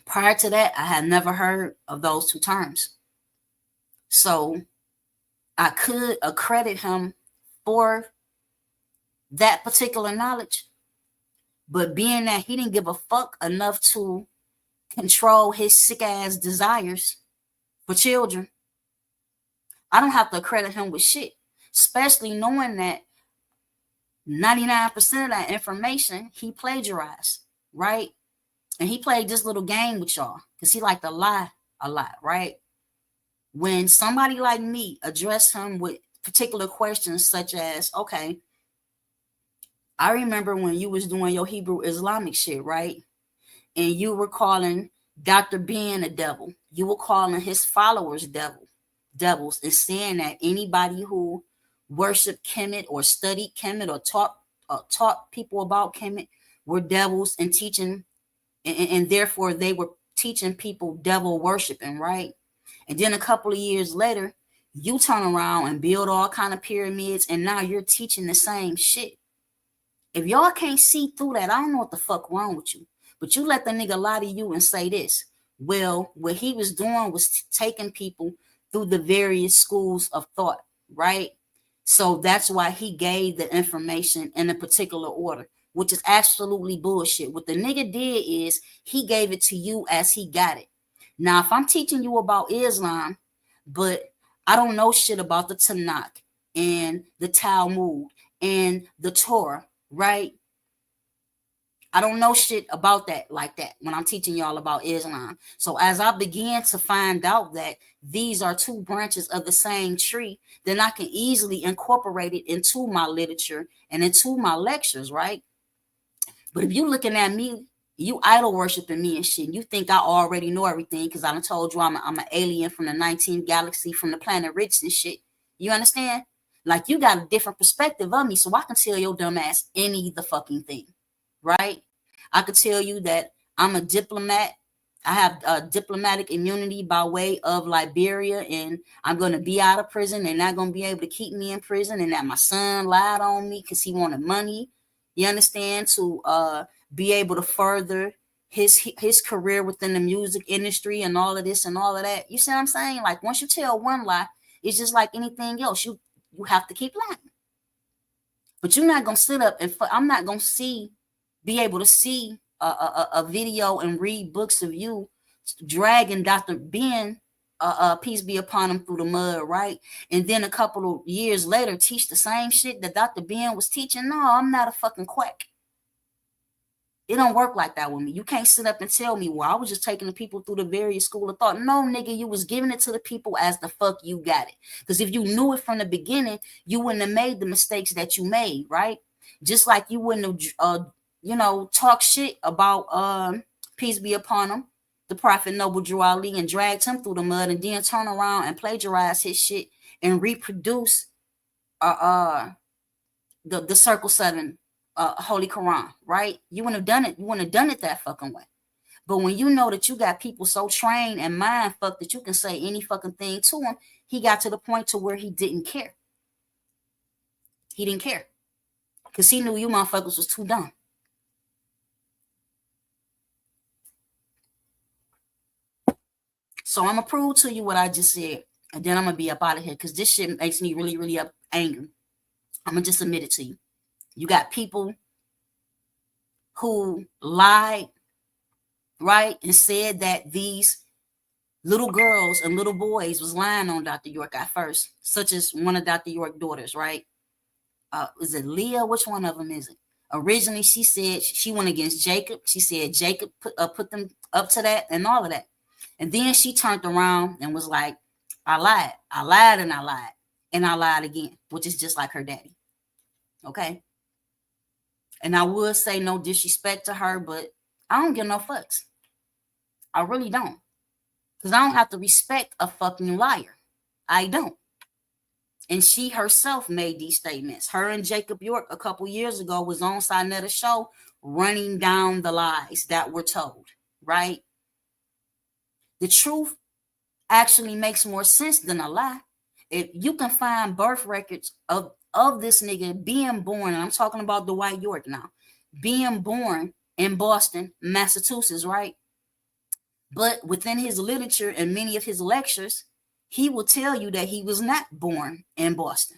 Prior to that, I had never heard of those two terms. So I could accredit him for that particular knowledge. But being that he didn't give a fuck enough to control his sick ass desires for children, I don't have to accredit him with shit. Especially knowing that 99% of that information he plagiarized, right? And he played this little game with y'all because he liked to lie a lot, right? When somebody like me addressed him with particular questions such as, okay, I remember when you was doing your Hebrew Islamic shit, right? And you were calling Dr. Ben a devil. You were calling his followers devils, and saying that anybody who worshiped Kemet or studied Kemet or taught people about Kemet were devils and teaching, and therefore they were teaching people devil worshiping, right? And then a couple of years later, you turn around and build all kind of pyramids, and now you're teaching the same shit. If y'all can't see through that, I don't know what the fuck wrong with you. But you let the nigga lie to you and say this. Well, what he was doing was taking people through the various schools of thought, right? So that's why he gave the information in a particular order, which is absolutely bullshit. What the nigga did is he gave it to you as he got it. Now, if I'm teaching you about Islam, but I don't know shit about the Tanakh and the Talmud and the Torah, right? I don't know shit about that like that when I'm teaching y'all about Islam. So as I began to find out that these are two branches of the same tree, then I can easily incorporate it into my literature and into my lectures, right? But if you looking at me, you idol worshiping me and shit, and you think I already know everything because I done told you I'm an alien from the 19th galaxy from the planet Rich and shit. You understand? Like, you got a different perspective of me, so I can tell your dumb ass any the fucking thing, right? I could tell you that I'm a diplomat. I have diplomatic immunity by way of Liberia, and I'm going to be out of prison. They're not going to be able to keep me in prison, and that my son lied on me because he wanted money. You understand? To be able to further his career within the music industry and all of this and all of that. You see what I'm saying? Like, once you tell one lie, it's just like anything else. You have to keep lying. But you're not going to sit up and I'm not going to be able to see a video and read books of you dragging Dr. Ben, peace be upon him, through the mud, right? And then a couple of years later, teach the same shit that Dr. Ben was teaching. No, I'm not a fucking quack. It don't work like that with me. You can't sit up and tell me, well, I was just taking the people through the various school of thought. No, nigga, you was giving it to the people as the fuck you got it. Because if you knew it from the beginning, you wouldn't have made the mistakes that you made, right? Just like you wouldn't have, talk shit about, peace be upon him, the Prophet Noble Drew Ali, and dragged him through the mud, and then turn around and plagiarize his shit and reproduce the Circle 7 Holy Quran, right? You wouldn't have done it. You wouldn't have done it that fucking way. But when you know that you got people so trained and mind fucked that you can say any fucking thing to him, he got to the point to where he didn't care. He didn't care. Because he knew you motherfuckers was too dumb. So I'm going to prove to you what I just said. And then I'm going to be up out of here because this shit makes me really, really angry. I'm going to just admit it to you. You got people who lied, right, and said that these little girls and little boys was lying on Dr. York at first, such as one of Dr. York's daughters, right? Is it Leah? Which one of them is it? Originally, she said she went against Jacob. She said Jacob put them up to that and all of that. And then she turned around and was like, I lied. I lied and I lied. And I lied again, which is just like her daddy. Okay? And I would say no disrespect to her, but I don't give no fucks. I really don't. Because I don't have to respect a fucking liar. I don't. And she herself made these statements. Her and Jacob York a couple years ago was on Sinetta's show running down the lies that were told, right? The truth actually makes more sense than a lie. If you can find birth records of this nigga being born, and I'm talking about Dwight York now, being born in Boston, Massachusetts, right? But within his literature and many of his lectures, he will tell you that he was not born in Boston,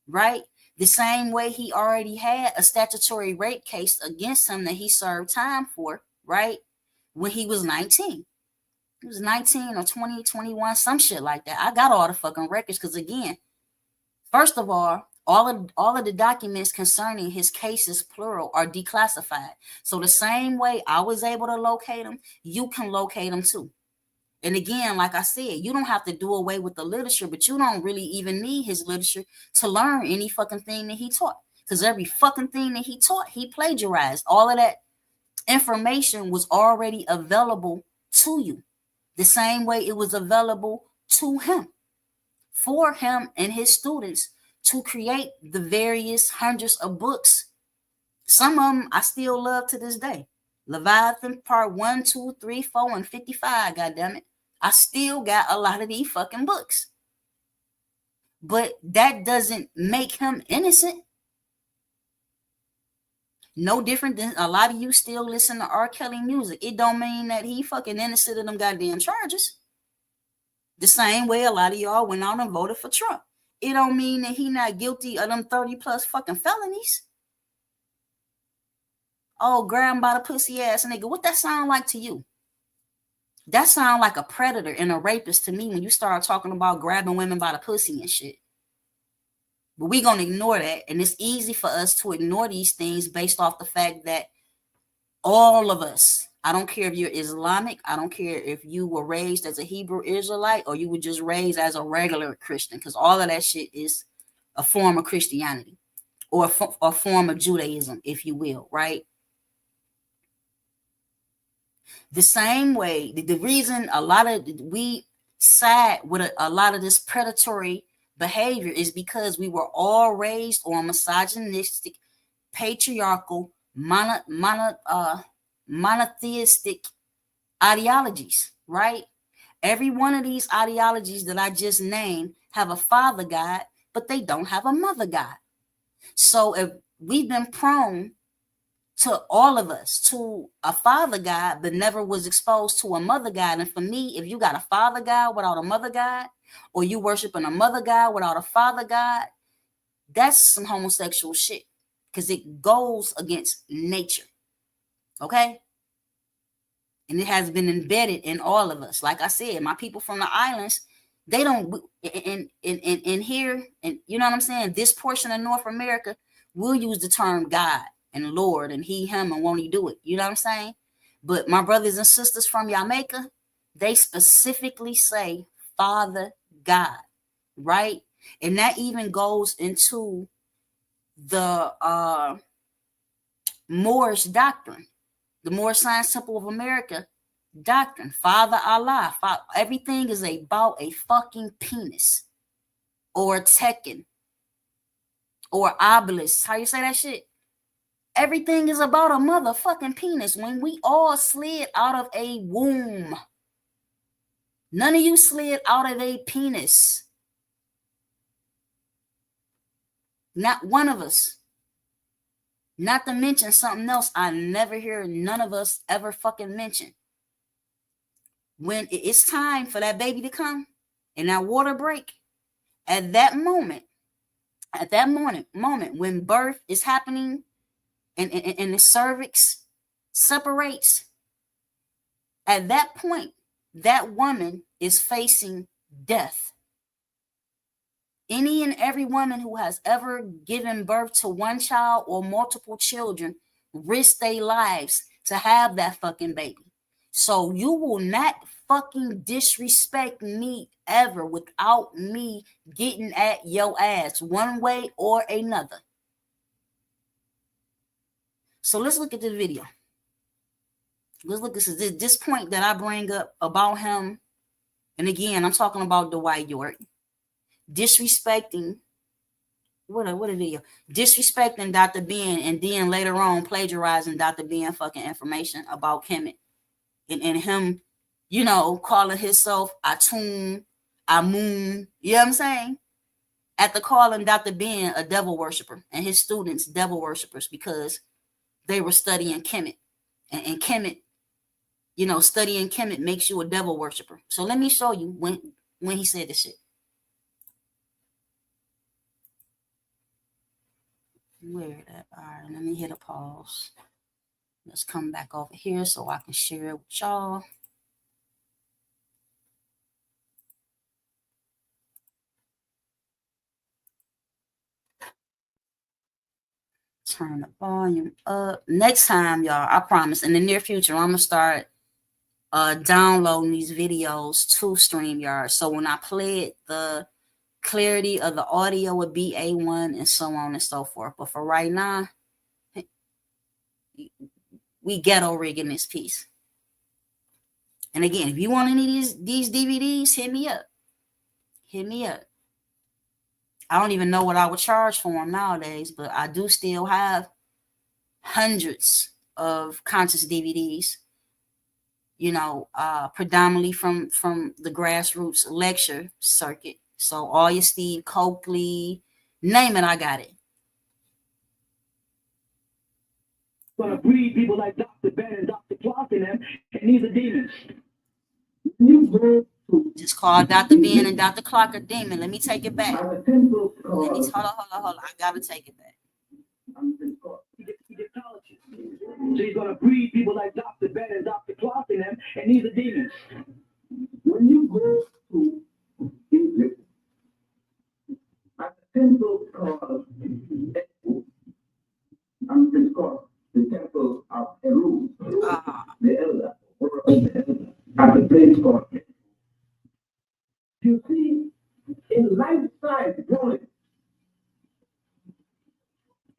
right? The same way he already had a statutory rape case against him that he served time for, right? When he was 19. He was 19 or 20, 21, some shit like that. I got all the fucking records because, again, first of all of the documents concerning his cases, plural, are declassified. So the same way I was able to locate them, you can locate them too. And again, like I said, you don't have to do away with the literature, but you don't really even need his literature to learn any fucking thing that he taught. Because every fucking thing that he taught, he plagiarized. All of that information was already available to you. The same way it was available to him, for him and his students to create the various hundreds of books. Some of them I still love to this day. Leviathan part 1, 2, 3, 4, and 55, goddammit. I still got a lot of these fucking books. But that doesn't make him innocent. No different than a lot of you still listen to R. Kelly music. It don't mean that he fucking innocent of them goddamn charges. The same way a lot of y'all went out and voted for Trump. It don't mean that he not guilty of them 30 plus fucking felonies. Oh, grab him by the pussy ass nigga. What that sound like to you? That sound like a predator and a rapist to me when you start talking about grabbing women by the pussy and shit. But we're going to ignore that. And it's easy for us to ignore these things based off the fact that all of us, I don't care if you're Islamic, I don't care if you were raised as a Hebrew Israelite or you were just raised as a regular Christian, because all of that shit is a form of Christianity or a form of Judaism, if you will, right? The same way, the reason a lot of we side with a lot of this predatory behavior is because we were all raised on misogynistic, patriarchal, monotheistic ideologies, right? Every one of these ideologies that I just named have a father God, but they don't have a mother God. So if we've been prone to all of us to a father God, but never was exposed to a mother God. And for me, if you got a father God without a mother God, or you worshiping a mother God without a father God, that's some homosexual shit, because it goes against nature. Okay? And it has been embedded in all of us. Like I said, my people from the islands, they don't, in here, and you know what I'm saying? This portion of North America will use the term God and Lord and he, him, and won't he do it? You know what I'm saying? But my brothers and sisters from Jamaica, they specifically say Father God, right? And that even goes into the Moorish doctrine, the Moorish Science Temple of America doctrine, Father Allah. Everything is about a fucking penis or a Tekken or obelisk. How you say that shit? Everything is about a motherfucking penis. When we all slid out of a womb, none of you slid out of a penis. Not one of us. Not to mention something else I never hear none of us ever fucking mention. When it's time for that baby to come and that water break, at that moment, when birth is happening and the cervix separates, at that point, that woman is facing death. Any and every woman who has ever given birth to one child or multiple children risk their lives to have that fucking baby. So you will not fucking disrespect me ever without me getting at your ass one way or another. So let's look at this video. Let's look at this point that I bring up about him. And again, I'm talking about Dwight York disrespecting what a video. Disrespecting Dr. Ben and then later on plagiarizing Dr. Ben fucking information about Kemet. And him, you know, calling himself Atum, Amun, you know what I'm saying? After calling Dr. Ben a devil worshiper and his students devil worshippers because they were studying Kemet. And Kemet, you know, studying Kemet makes you a devil worshiper. So let me show you when he said this shit. Where that? All right, let me hit a pause. Let's come back over here so I can share it with y'all. Turn the volume up. Next time, y'all, I promise, in the near future, I'm gonna start downloading these videos to StreamYard. So when I play it, the clarity of the audio would be A1 and so on and so forth. But for right now, we ghetto rigging this piece. And again, if you want any of these DVDs, hit me up. Hit me up. I don't even know what I would charge for them nowadays, but I do still have hundreds of conscious DVDs, you know, predominantly from the grassroots lecture circuit. So all your Steve Coakley, name it, I got it. Gonna breed people like Dr. Ben and Dr. Clark in them, and these are demons. Just call Dr. Ben and Dr. Clark a demon. Let me take it back. Hold on. I gotta take it back. So he's gonna breed people like Dr. Ben and Dr. Clark in them, and these are demons. When you go to Egypt, at the temple called it's called the temple of Heru, the elder, at the place called. You see, in life-size drawing,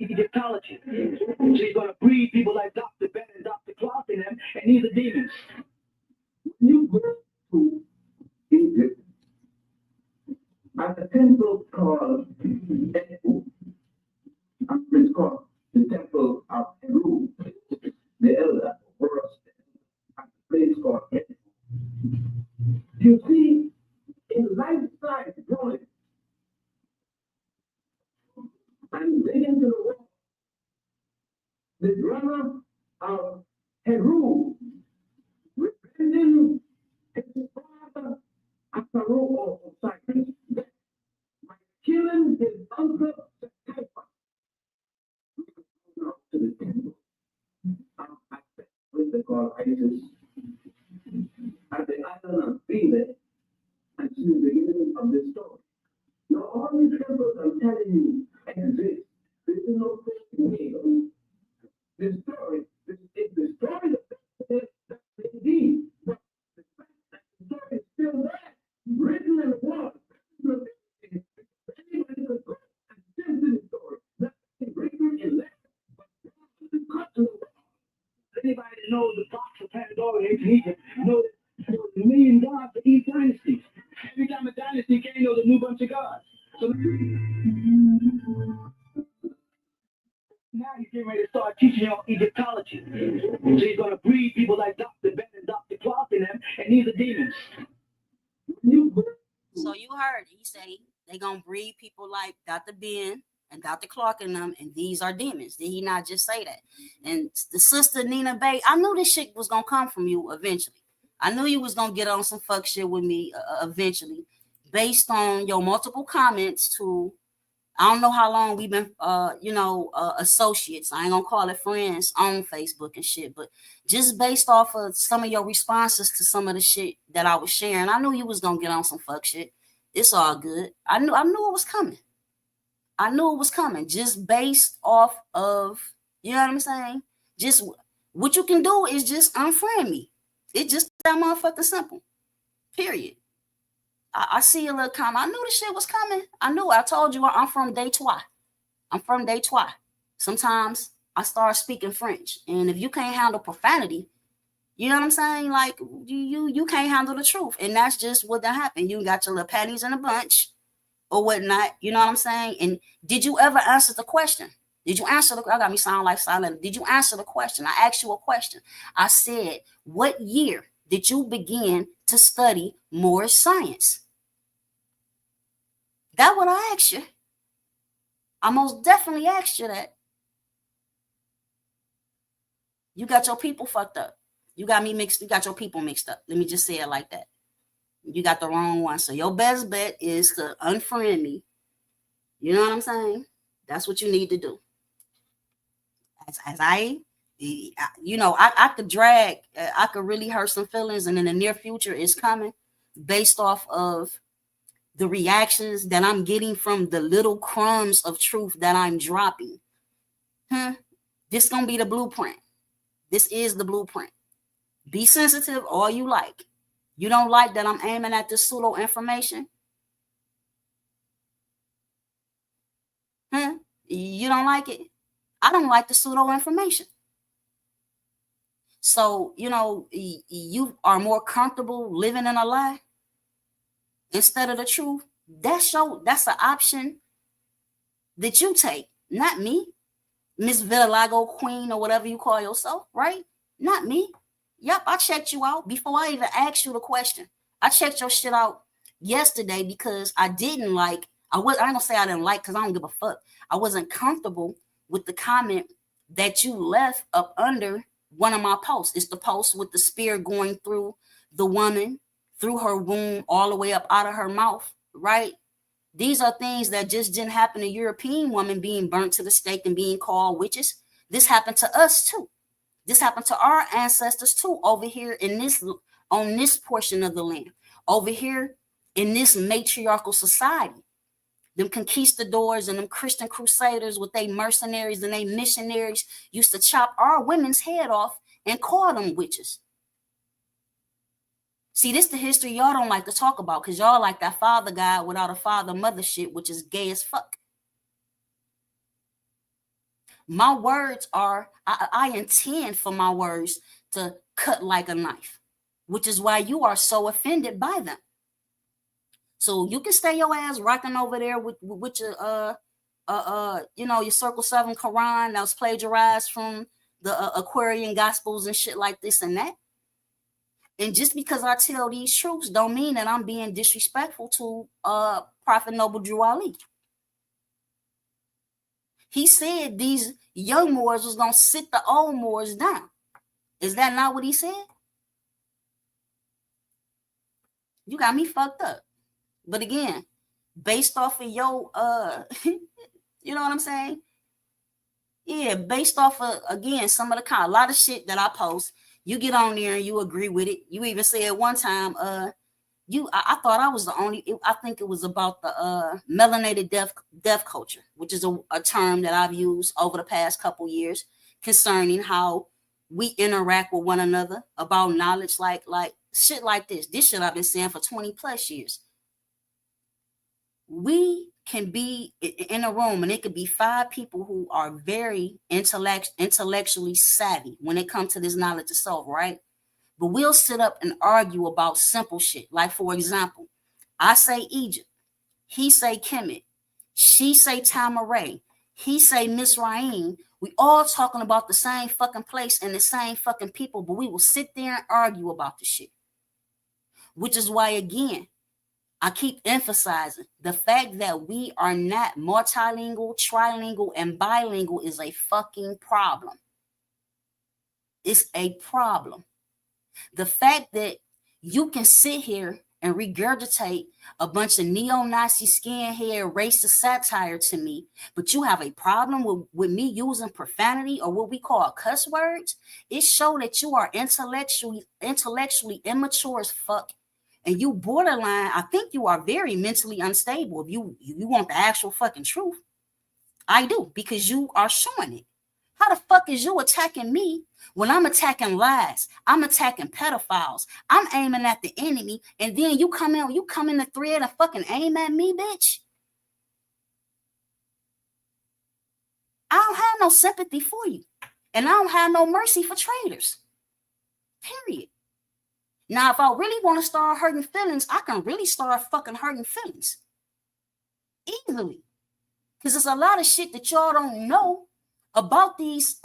Egyptology. So he's going to breed people like Dr. Ben and Dr. Clark in them, and these are demons. When you go to Egypt, at the temple called it's called the temple of Heru, the elder, at the place called. You see, in life-size drawing, and digging to the wall, the drama of Heru, representing his father, Aparo of Cyprus, by killing his uncle, Dey-Twah, to the temple of which they call Isis, at the island of Philae, and to the beginning of this story. Now, all these temples I'm telling you exist. This is no fake news. This story, this is the story that indeed, but the fact that the story is still there, written in the wall. Anybody could go and still see the story. That's written in there, but it's cut to the wall. Anybody that knows the box of Pandora in Egypt knows that $1 million for each dynasty. Every time a dynasty came, there was a new bunch of gods. So now he's getting ready to start teaching you Egyptology. So he's going to breed people like Dr. Ben and Dr. Clark in them, and these are demons. So you heard it. He say they gonna breed people like Dr. Ben and Dr. Clark in them, and these are demons. Did he not just say that? And the sister Nina Bay, I knew this shit was gonna come from you eventually. I knew you was gonna get on some fuck shit with me eventually, based on your multiple comments to, I don't know how long we've been, associates. I ain't gonna call it friends on Facebook and shit, but just based off of some of your responses to some of the shit that I was sharing, I knew you was gonna get on some fuck shit. It's all good. I knew it was coming. I knew it was coming just based off of, you know what I'm saying? Just what you can do is just unfriend me. It's just that motherfucking simple. Period. I see a little comment. I knew the shit was coming. I knew. I told you I'm from Dey-Twah. I'm from Dey-Twah. Sometimes I start speaking French, and if you can't handle profanity, you know what I'm saying? Like you can't handle the truth, and that's just what that happened. You got your little panties in a bunch, or whatnot. You know what I'm saying? And did you ever answer the question? Did you answer the? I got me sound like silent. Did you answer the question? I asked you a question. I said, what year did you begin to study more science? That's what I asked you. I most definitely asked you that. You got your people fucked up. You got me mixed. You got your people mixed up. Let me just say it like that. You got the wrong one. So your best bet is to unfriend me. You know what I'm saying? That's what you need to do. As I could drag, I could really hurt some feelings, and in the near future it's coming based off of the reactions that I'm getting from the little crumbs of truth that I'm dropping. This gonna be the blueprint. This is the blueprint. Be sensitive all you like. You don't like that I'm aiming at this pseudo information? You don't like it? I don't like the pseudo information. So, you are more comfortable living in a lie instead of the truth. That's an option that you take, not me. Miss Vitilago Queen or whatever you call yourself, right? Not me. Yep, I checked you out before I even asked you the question. I checked your shit out yesterday because I didn't like, I ain't gonna say I didn't like because I don't give a fuck. I wasn't comfortable with the comment that you left up under one of my posts. It's the post with the spear going through the woman, through her womb, all the way up out of her mouth, right? These are things that just didn't happen to European women being burnt to the stake and being called witches. This happened to us too. This happened to our ancestors too, over here on this portion of the land, over here in this matriarchal society. Them conquistadors and them Christian crusaders with their mercenaries and their missionaries used to chop our women's head off and call them witches. See, this the history y'all don't like to talk about because y'all like that father guy without a father mother shit, which is gay as fuck. My words are, I intend for my words to cut like a knife, which is why you are so offended by them. So you can stay your ass rocking over there with your your Circle 7 Quran that was plagiarized from the Aquarian Gospels and shit like this and that. And just because I tell these truths don't mean that I'm being disrespectful to Prophet Noble Drew Ali. He said these young Moors was going to sit the old Moors down. Is that not what he said? You got me fucked up. But again, based off of your, you know what I'm saying? Yeah, based off of, again, some of a lot of shit that I post, you get on there and you agree with it. You even said one time, I thought I was the only, I think it was about the melanated deaf culture, which is a term that I've used over the past couple years concerning how we interact with one another about knowledge, like shit like this. This shit I've been saying for 20 plus years. We can be in a room and it could be 5 people who are very intellectually savvy when it comes to this knowledge of self, right? But we'll sit up and argue about simple shit. Like, for example, I say Egypt. He say Kemet. She say Tamaray. He say Misraim. We all talking about the same fucking place and the same fucking people, but we will sit there and argue about the shit. Which is why, again, I keep emphasizing the fact that we are not multilingual, trilingual, and bilingual is a fucking problem. It's a problem. The fact that you can sit here and regurgitate a bunch of neo-Nazi skinhead racist satire to me, but you have a problem with me using profanity or what we call cuss words, it shows that you are intellectually immature as fuck. And you borderline, I think you are very mentally unstable if you want the actual fucking truth. I do, because you are showing it. How the fuck is you attacking me when I'm attacking lies? I'm attacking pedophiles. I'm aiming at the enemy, and then you come in the thread and fucking aim at me, bitch. I don't have no sympathy for you, and I don't have no mercy for traitors. Period. Now, if I really want to start hurting feelings, I can really start fucking hurting feelings. easily. Because there's a lot of shit that y'all don't know about these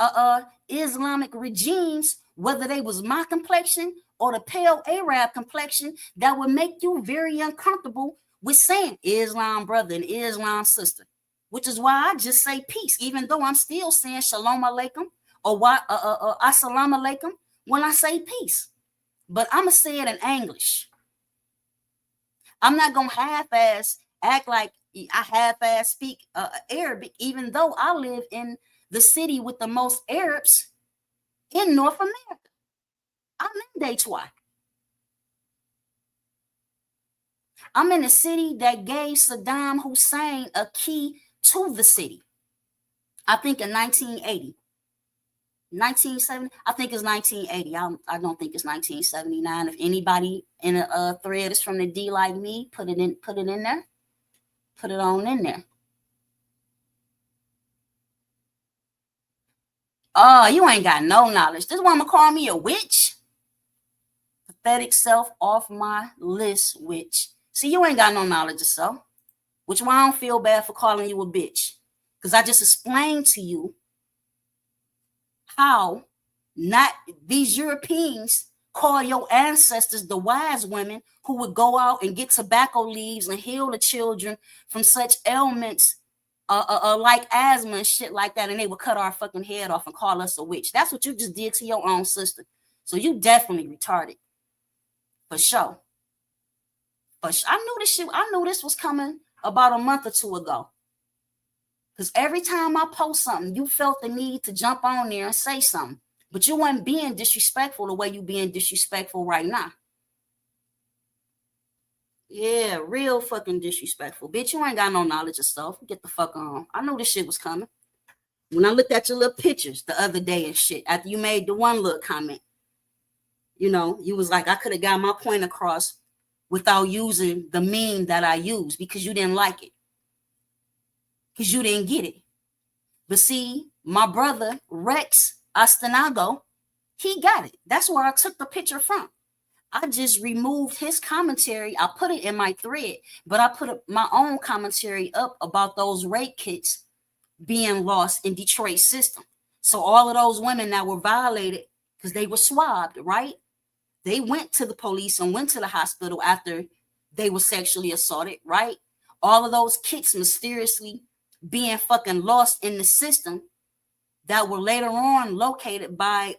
Islamic regimes, whether they was my complexion or the pale Arab complexion, that would make you very uncomfortable with saying Islam brother and Islam sister, which is why I just say peace, even though I'm still saying shalom alaikum or assalamu alaikum when I say peace. But I'm going to say it in English. I'm not going to half-ass act like I half-ass speak Arabic, even though I live in the city with the most Arabs in North America. I'm in Dey-Twah. I'm in a city that gave Saddam Hussein a key to the city. I think in 1980. 1970, I think it's 1980. I don't think it's 1979. If anybody in a thread is from the D like me, put it in there. Put it on in there. Oh, you ain't got no knowledge. This woman call me a witch. Pathetic self off my list, witch. See, you ain't got no knowledge of self. Which why I don't feel bad for calling you a bitch. Because I just explained to you how not these Europeans call your ancestors the wise women who would go out and get tobacco leaves and heal the children from such ailments like asthma and shit like that, and they would cut our fucking head off and call us a witch. That's what you just did to your own sister. So you definitely retarded. For sure. But I knew this was coming about a month or two ago. Because every time I post something, you felt the need to jump on there and say something. But you weren't being disrespectful the way you being disrespectful right now. Yeah, real fucking disrespectful. Bitch, you ain't got no knowledge of self. Get the fuck on. I knew this shit was coming. When I looked at your little pictures the other day and shit, after you made the one little comment, you know, you was like, I could have got my point across without using the meme that I used because you didn't like it. Because you didn't get it. But see, my brother, Rex Astanago, he got it. That's where I took the picture from. I just removed his commentary. I put it in my thread, but I put my own commentary up about those rape kits being lost in Detroit system. So all of those women that were violated because they were swabbed, right? They went to the police and went to the hospital after they were sexually assaulted, right? All of those kits mysteriously being fucking lost in the system that were later on located by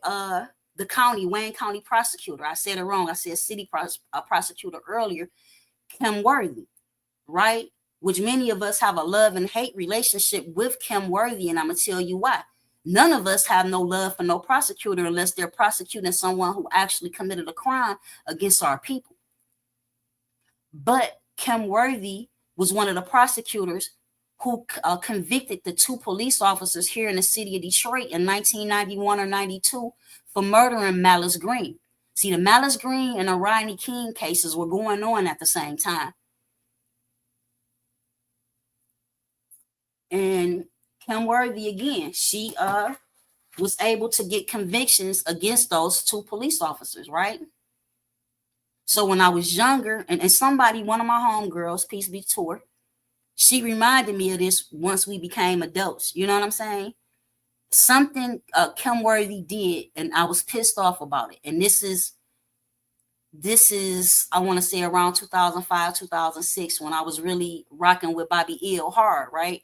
the county, Wayne County prosecutor. I said it wrong. I said city prosecutor earlier, Kim Worthy, right? Which many of us have a love and hate relationship with Kim Worthy, and I'm going to tell you why. None of us have no love for no prosecutor unless they're prosecuting someone who actually committed a crime against our people. But Kim Worthy was one of the prosecutors who convicted the two police officers here in the city of Detroit in 1991 or 92 for murdering Malice Green. See, the Malice Green and the Rodney King cases were going on at the same time. And Kim Worthy, again, she was able to get convictions against those two police officers, right? So when I was younger, and somebody, one of my homegirls, peace be to her, she reminded me of this once we became adults. You know what I'm saying? Something Kim Worthy did, and I was pissed off about it. And this is, I want to say around 2005, 2006, when I was really rocking with Bobby Eel hard, right?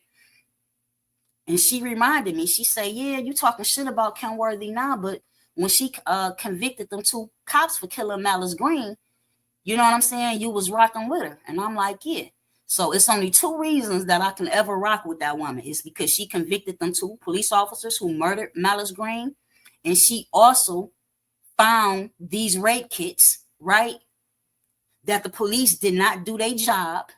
And she reminded me, she said, yeah, you talking shit about Kim Worthy now, but when she convicted them two cops for killing Malice Green, you know what I'm saying? You was rocking with her. And I'm like, yeah. So it's only two reasons that I can ever rock with that woman. It's because she convicted them two police officers who murdered Malice Green. And she also found these rape kits, right? That the police did not do their job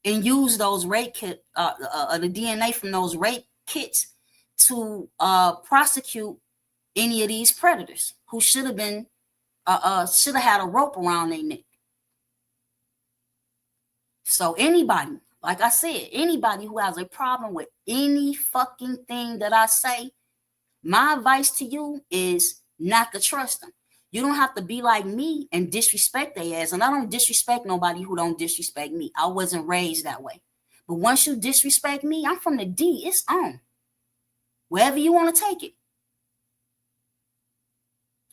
and used those rape kit, the DNA from those rape kits to prosecute any of these predators who should have been, should have had a rope around their neck. So anybody, like I said, anybody who has a problem with any fucking thing that I say, my advice to you is not to trust them. You don't have to be like me and disrespect their ass. And I don't disrespect nobody who don't disrespect me. I wasn't raised that way. But once you disrespect me, I'm from the D. It's on. Wherever you want to take it.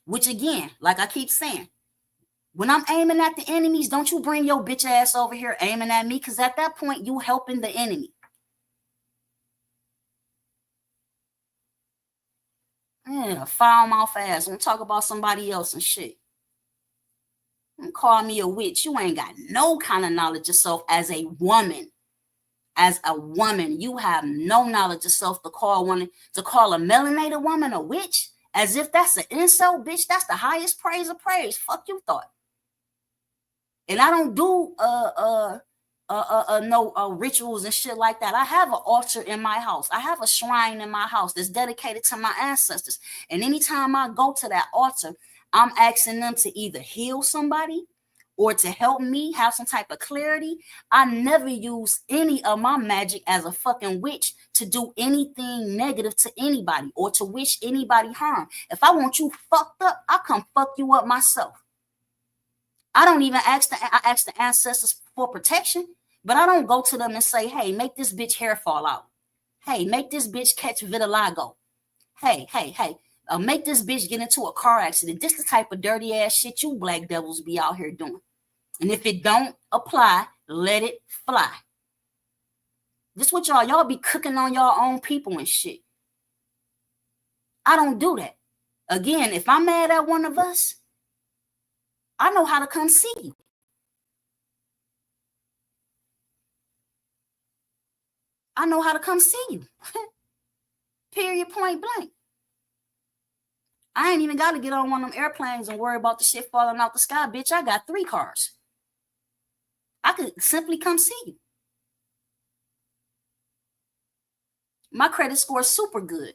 Which again, like I keep saying, when I'm aiming at the enemies, don't you bring your bitch ass over here aiming at me, because at that point, you helping the enemy. Yeah, foul mouth ass. Don't talk about somebody else and shit. Don't call me a witch. You ain't got no kind of knowledge of self as a woman. As a woman, you have no knowledge of self to call a melanated woman a witch, as if that's an insult, bitch. That's the highest praise of praise. Fuck you thought. And I don't do no rituals and shit like that. I have an altar in my house. I have a shrine in my house that's dedicated to my ancestors. And anytime I go to that altar, I'm asking them to either heal somebody or to help me have some type of clarity. I never use any of my magic as a fucking witch to do anything negative to anybody or to wish anybody harm. If I want you fucked up, I come fuck you up myself. I don't even ask the ancestors for protection, but I don't go to them and say, hey, make this bitch hair fall out. Hey, make this bitch catch vitiligo. Hey, make this bitch get into a car accident. This the type of dirty ass shit you black devils be out here doing. And if it don't apply, let it fly. This what y'all be cooking on your own people and shit. I don't do that. Again, if I'm mad at one of us, I know how to come see you. I know how to come see you. Period, point blank. I ain't even got to get on one of them airplanes and worry about the shit falling out the sky, bitch. I got 3 cars. I could simply come see you. My credit score is super good.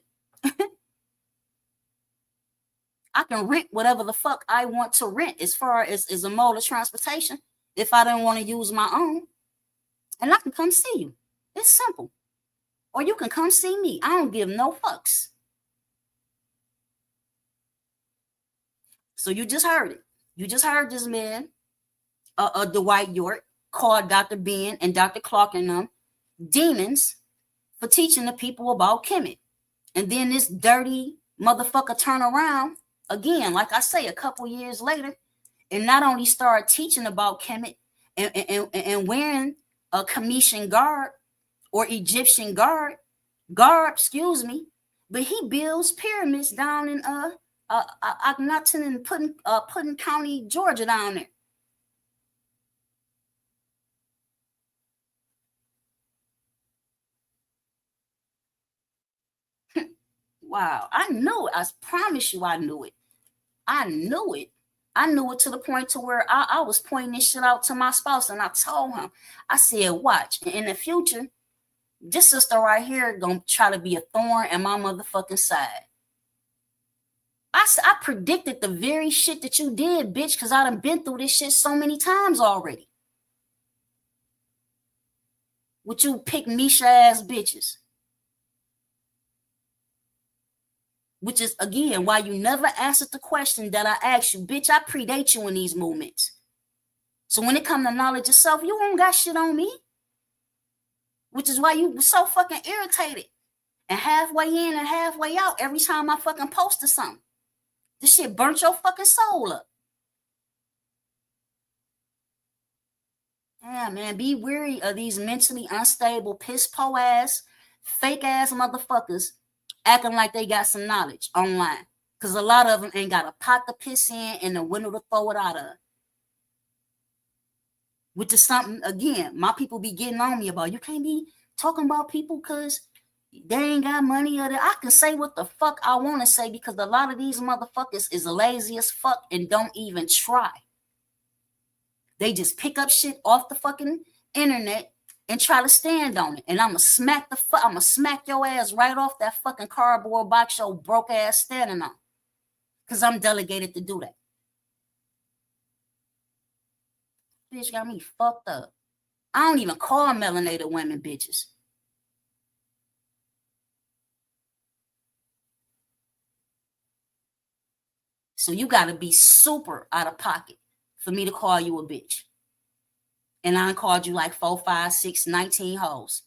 I can rent whatever the fuck I want to rent as far as a mode of transportation if I don't want to use my own. And I can come see you. It's simple. Or you can come see me. I don't give no fucks. So you just heard it. You just heard this man, Dwight York, called Dr. Ben and Dr. Clark and them demons for teaching the people about Kemet. And then this dirty motherfucker turn around again, like I say, a couple years later, and not only start teaching about Kemet and wearing a Commission garb or Egyptian garb, excuse me, but he builds pyramids down in Akhenaten and Puddin County, Georgia, down there. Wow, I knew it. I promise you I knew it. I knew it. I knew it to the point to where I was pointing this shit out to my spouse, and I told him, I said, watch, in the future, this sister right here gonna try to be a thorn in my motherfucking side. I predicted the very shit that you did, bitch, because I done been through this shit so many times already. With you pick Misha ass bitches. Which is, again, why you never answered the question that I asked you. Bitch, I predate you in these movements. So when it comes to knowledge of self, you don't got shit on me. Which is why you were so fucking irritated. And halfway in and halfway out every time I fucking posted something. This shit burnt your fucking soul up. Yeah, man, be wary of these mentally unstable, piss-po ass, fake ass motherfuckers acting like they got some knowledge online. Because a lot of them ain't got a pot to piss in and a window to throw it out of. Which is something, again, my people be getting on me about. You can't be talking about people because they ain't got money. Or I can say what the fuck I want to say because a lot of these motherfuckers is lazy as fuck and don't even try. They just pick up shit off the fucking internet and try to stand on it. And I'ma smack your ass right off that fucking cardboard box your broke ass standing on. Cause I'm delegated to do that. Bitch got me fucked up. I don't even call melanated women bitches. So you got to be super out of pocket for me to call you a bitch. And I called you like 4, 5, 6, 19 hoes.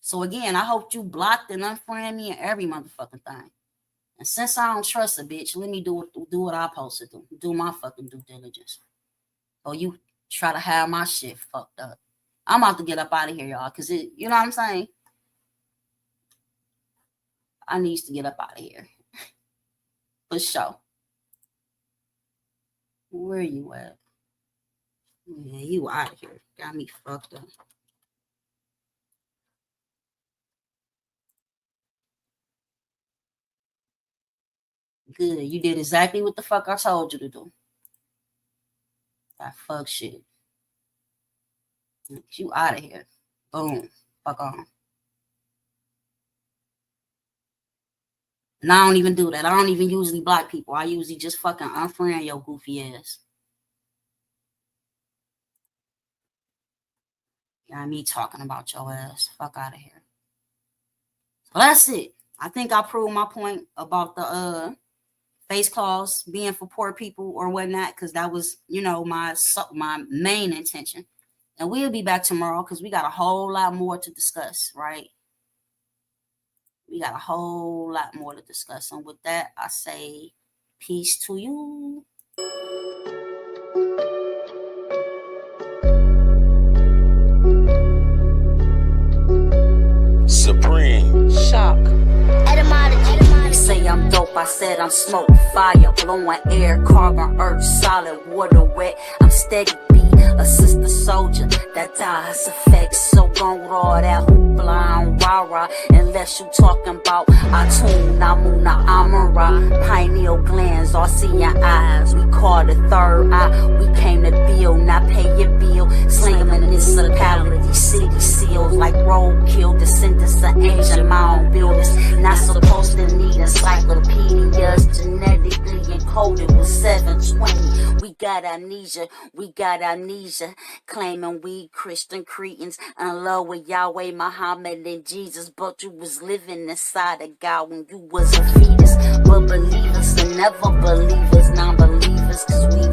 So again, I hope you blocked and unfriend me and every motherfucking thing. And since I don't trust a bitch, let me do what I'm supposed to do. Do my fucking due diligence. Or you try to have my shit fucked up. I'm about to get up out of here, y'all. Because you know what I'm saying? I need to get up out of here. For sure. Where you at? Yeah, you out of here. Got me fucked up. Good. You did exactly what the fuck I told you to do. That fuck shit. You out of here. Boom. Fuck on. And I don't even do that. I don't even usually block people. I usually just fucking unfriend your goofy ass. Got me talking about your ass. Fuck out of here. So that's it. I think I proved my point about the face claws being for poor people or whatnot, because that was, you know, my main intention. And we'll be back tomorrow because we got a whole lot more to discuss, right? We got a whole lot more to discuss. And with that, I say peace to you. Supreme. Shock. Etymology. Say I'm dope, I said I'm smoke, fire, blowing air, carbon, earth, solid, water, wet. I'm steady beat, a sister soldier that dies effects. So gone with all that hoopla and rah-rah, unless you talking about Atun, Namuna, Amara, pineal glands, all see your eyes. We call the third eye, we came to build, not pay your bill. Sling them in the municipality, city seals like roadkill, descendants of ancient mound builders. Not supposed to need encyclopedias, genetically encoded with 720. We got amnesia, claiming we Christian cretins in love with Yahweh, Muhammad, and Jesus. But you was living inside of God when you was a fetus. But believers and never believers, non-believers, cause we